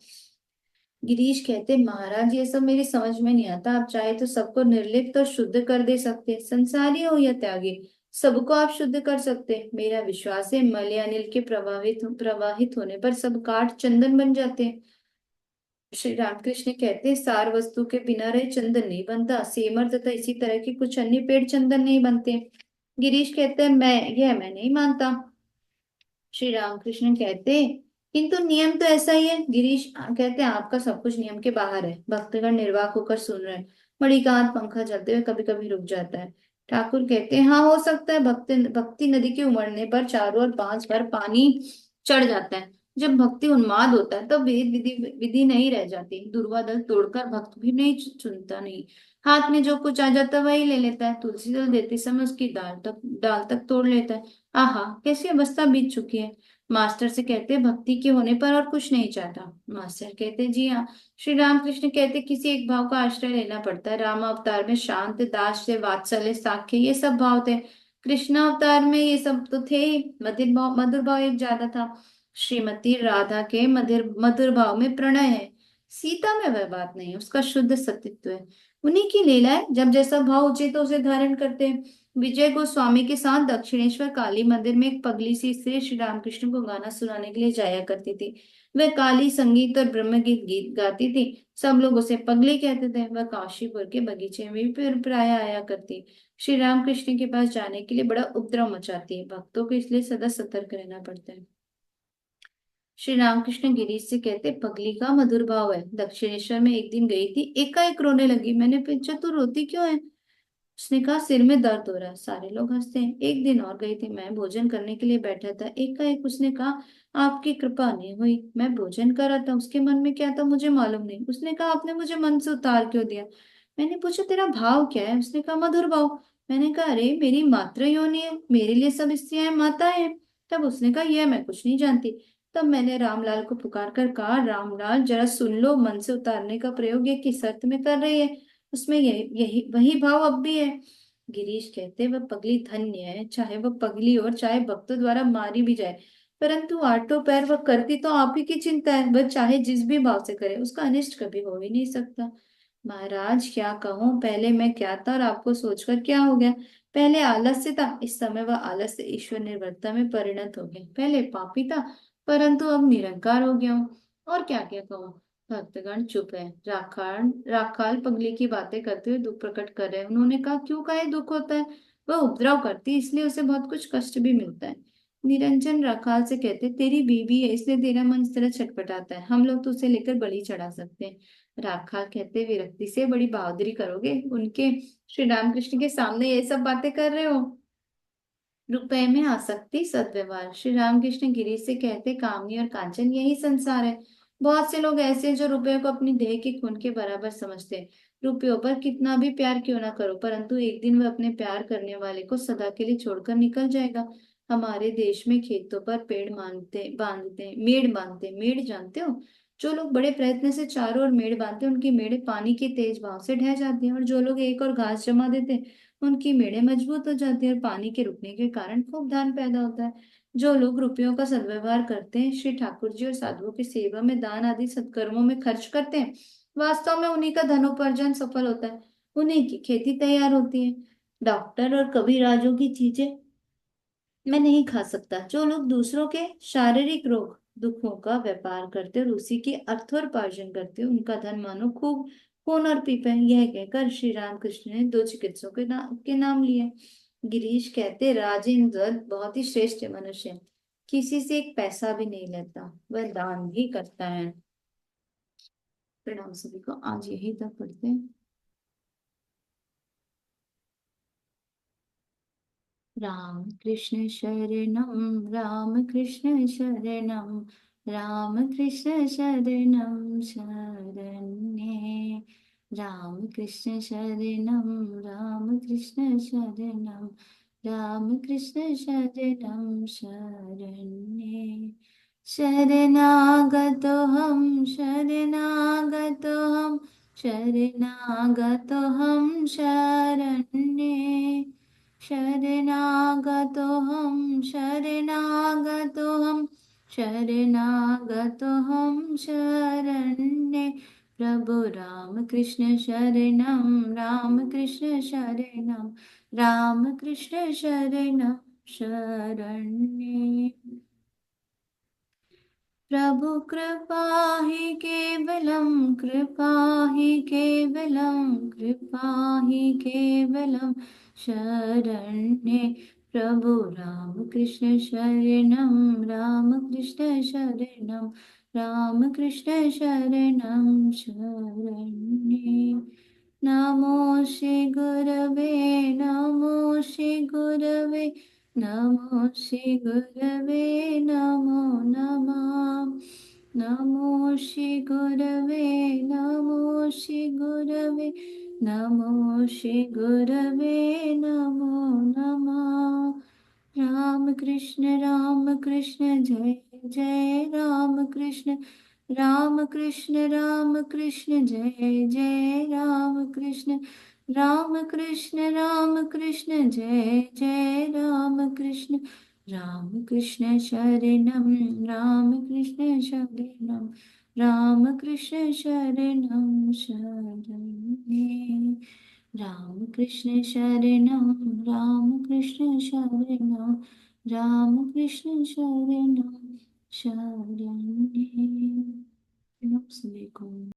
गिरीश कहते, महाराज ये सब मेरी समझ में नहीं आता, आप चाहे तो सबको निर्लिप्त और शुद्ध कर दे सकते, संसारी हो या त्यागी। सबको आप शुद्ध कर सकते हैं। मेरा विश्वास है मल या अनिल के प्रवाहित होने पर सब काठ चंदन बन जाते हैं। श्री रामकृष्ण कहते हैं सार वस्तु के बिना रहे चंदन नहीं बनता, सेमर तथा इसी तरह के कुछ अन्य पेड़ चंदन नहीं बनते। गिरीश कहते हैं मैं नहीं मानता। श्री रामकृष्ण कहते किंतु नियम तो ऐसा ही है। गिरीश कहते हैं आपका सब कुछ नियम के बाहर है। भक्तगण निर्वाक होकर सुन रहे हैं। मणिकांत पंखा चलते हुए कभी कभी रुक जाता है। ठाकुर कहते हैं हाँ हो सकता है, भक्ति भक्ति नदी के उमड़ने पर चारों ओर 5 बार पानी चढ़ जाता है। जब भक्ति उन्माद होता है तब वेद विधि विधि नहीं रह जाती। दुर्वा दल तोड़कर भक्त भी नहीं चुनता नहीं, हाथ में जो कुछ आ जाता है वही ले लेता है। तुलसी दल देते समय उसकी डाल तक तोड़ लेता है। आहा कैसी अवस्था बीत चुकी है। मास्टर से कहते हैं भक्ति के होने पर और कुछ नहीं चाहता। मास्टर कहते हैं जी हाँ। श्री रामकृष्ण कहते हैं किसी एक भाव का आश्रय लेना पड़ता है। राम अवतार में शांत, दास से वात्सल्य, साख्य ये सब भाव थे। कृष्ण अवतार में ये सब तो थे ही। मधुर भाव एक ज्यादा था। श्रीमती राधा के मधुर मधुर भाव में प्रणय है। सीता में वह बात नहीं है, उसका शुद्ध सतीत्व है। उन्हीं की लीला है, जब जैसा भाव उचित तो उसे धारण करते हैं। विजय गोस्वामी के साथ दक्षिणेश्वर काली मंदिर में एक पगली सी स्त्री श्री रामकृष्ण को गाना सुनाने के लिए जाया करती थी। वह काली संगीत और ब्रह्म गीत गीत गाती थी। सब लोग उसे पगली कहते थे। वह काशीपुर के बगीचे में भी प्राय आया करती। श्री रामकृष्ण के पास जाने के लिए बड़ा उपद्रव मचाती है। भक्तों को इसलिए सदा सतर्क रहना पड़ता है। श्री रामकृष्ण गिरीश से कहते पगली का मधुर भाव है। दक्षिणेश्वर में एक दिन गई थी, एकाएक रोने लगी। मैंने पूछा तू रोती क्यों है? उसने कहा सिर में दर्द हो रहा है। सारे लोग हंसते हैं। एक दिन और गई थी, मैं भोजन करने के लिए बैठा था। एकाएक उसने कहा आपकी कृपा नहीं हुई। मैं भोजन कर रहा था, उसके मन में क्या था मुझे मालूम नहीं। उसने कहा आपने मुझे मन से उतार क्यों दिया? मैंने पूछा तेरा भाव क्या है? उसने कहा मधुर भाव। मैंने कहा अरे मेरी मातृ योनि है, मेरे लिए सब स्त्रियां माता है। तब उसने कहा यह मैं कुछ नहीं जानती। तब मैंने रामलाल को पुकार कर कहा रामलाल जरा सुन लो, मन से उतारने का प्रयोग ये किस अर्थ में कर रही है? उसमें यही यही वही भाव अब भी है। गिरीश कहते वह पगली धन्य है, चाहे वह पगली और चाहे भक्तों द्वारा मारी भी जाए, परंतु आठों पैर वह करती तो आप ही की चिंता है। वह चाहे जिस भी भाव से करे उसका अनिष्ट कभी हो ही नहीं सकता। महाराज क्या कहूँ, पहले मैं क्या था और आपको सोचकर क्या हो गया। पहले आलस्य था, इस समय वह आलस्य ईश्वर निर्भरता में परिणत हो गया। पहले पापी था, परंतु अब निरंकार हो गया हूँ। और क्या क्या कहूँ। भक्तगण चुप है। राखाल पगली की बातें करते हुए दुख प्रकट कर रहे हैं। उन्होंने कहा क्यों काहे दुख होता है? वह उपद्रव करती है, इसलिए उसे बहुत कुछ कष्ट भी मिलता है। निरंजन राखाल से कहते तेरी बीवी है इसलिए तेरा मन इस तरह छटपटाता है, हम लोग तो उसे लेकर बलि चढ़ा सकते हैं। राखाल कहते विरक्ति से बड़ी बहादुरी करोगे, उनके श्री रामकृष्ण के सामने ये सब बातें कर रहे हो। रुपए में आसक्ति सद्व्यवहार। श्री रामकृष्ण गिरी से कहते कामनी और कांचन यही संसार है। बहुत से लोग ऐसे हैं जो रुपये को अपनी देह के खून के बराबर समझते हैं। रुपयों पर कितना भी प्यार क्यों ना करो, परंतु एक दिन वह अपने प्यार करने वाले को सदा के लिए छोड़कर निकल जाएगा। हमारे देश में खेतों पर मेड़ बांधते मेड़ जानते हो? जो लोग बड़े प्रयत्न से चारों ओर मेड़ बांधते हैं उनकी मेड़े पानी के तेज बहाव से ढह जाती हैं, और जो लोग एक और घास जमा देते हैं उनकी मेड़े मजबूत हो जाती है और पानी के रुकने के कारण खूब धान पैदा होता है। जो लोग रुपयों का सद्व्यवहार करते हैं, श्री ठाकुर जी और साधुओं की सेवा में दान आदि सत्कर्मों में खर्च करते हैं, वास्तव में उन्हीं का धनोपार्जन सफल होता है। उन्हीं की खेती तैयार होती है। डॉक्टर और कबीराजों की चीजें मैं नहीं खा सकता। जो लोग दूसरों के शारीरिक रोग दुखों का व्यापार करते और उसी के अर्थोपार्जन करते उनका धन मानो खूब खून और पीपे। यह कहकर श्री रामकृष्ण ने दो चिकित्सकों के नाम लिए। गिरीश कहते राजेंद्र बहुत ही श्रेष्ठ मनुष्य है, किसी से एक पैसा भी नहीं लेता, वह दान भी करता है। प्रणाम सभी को, आज यही तक पढ़ते हैं। राम कृष्ण शरणम राम कृष्ण शरणम राम कृष्ण शरणम शरण्ये राम कृष्ण शरणम राम कृष्ण शरणम राम कृष्ण शरणम शरण्ये शरणागतो हम शरणागतो हम शरणागतो हम शरण्ये शरणागतोऽहं शरणागतोऽहं शरणागतोऽहं शरण्ये प्रभु राम कृष्ण शरणं राम कृष्ण शरणं राम कृष्ण शरणं शरण्ये। प्रभु कृपा ही केवलं, कृपा ही केवलं, कृपा ही केवलं शरण्ये। प्रभु राम कृष्ण शरणं, राम कृष्ण शरणं, राम कृष्ण शरणं शरण्ये। नमो श्री गुरवे, नमो श्री गुरवे, नमो श्री गुरवे नमो नमः। नमो श्री गुरवे, नमो श्री गुरवे, नमो श्री गुरवे नमो नमः। राम कृष्ण जय जय राम कृष्ण, राम कृष्ण जय जय राम कृष्ण, राम कृष्ण जय जय राम कृष्ण, राम कृष्ण शरणं, राम कृष्ण शरणं, राम कृष्ण शरणं शरण्ये। राम कृष्ण शरणं, राम कृष्ण शरणं, राम कृष्ण शरणं शरण्ये। नमस्ते।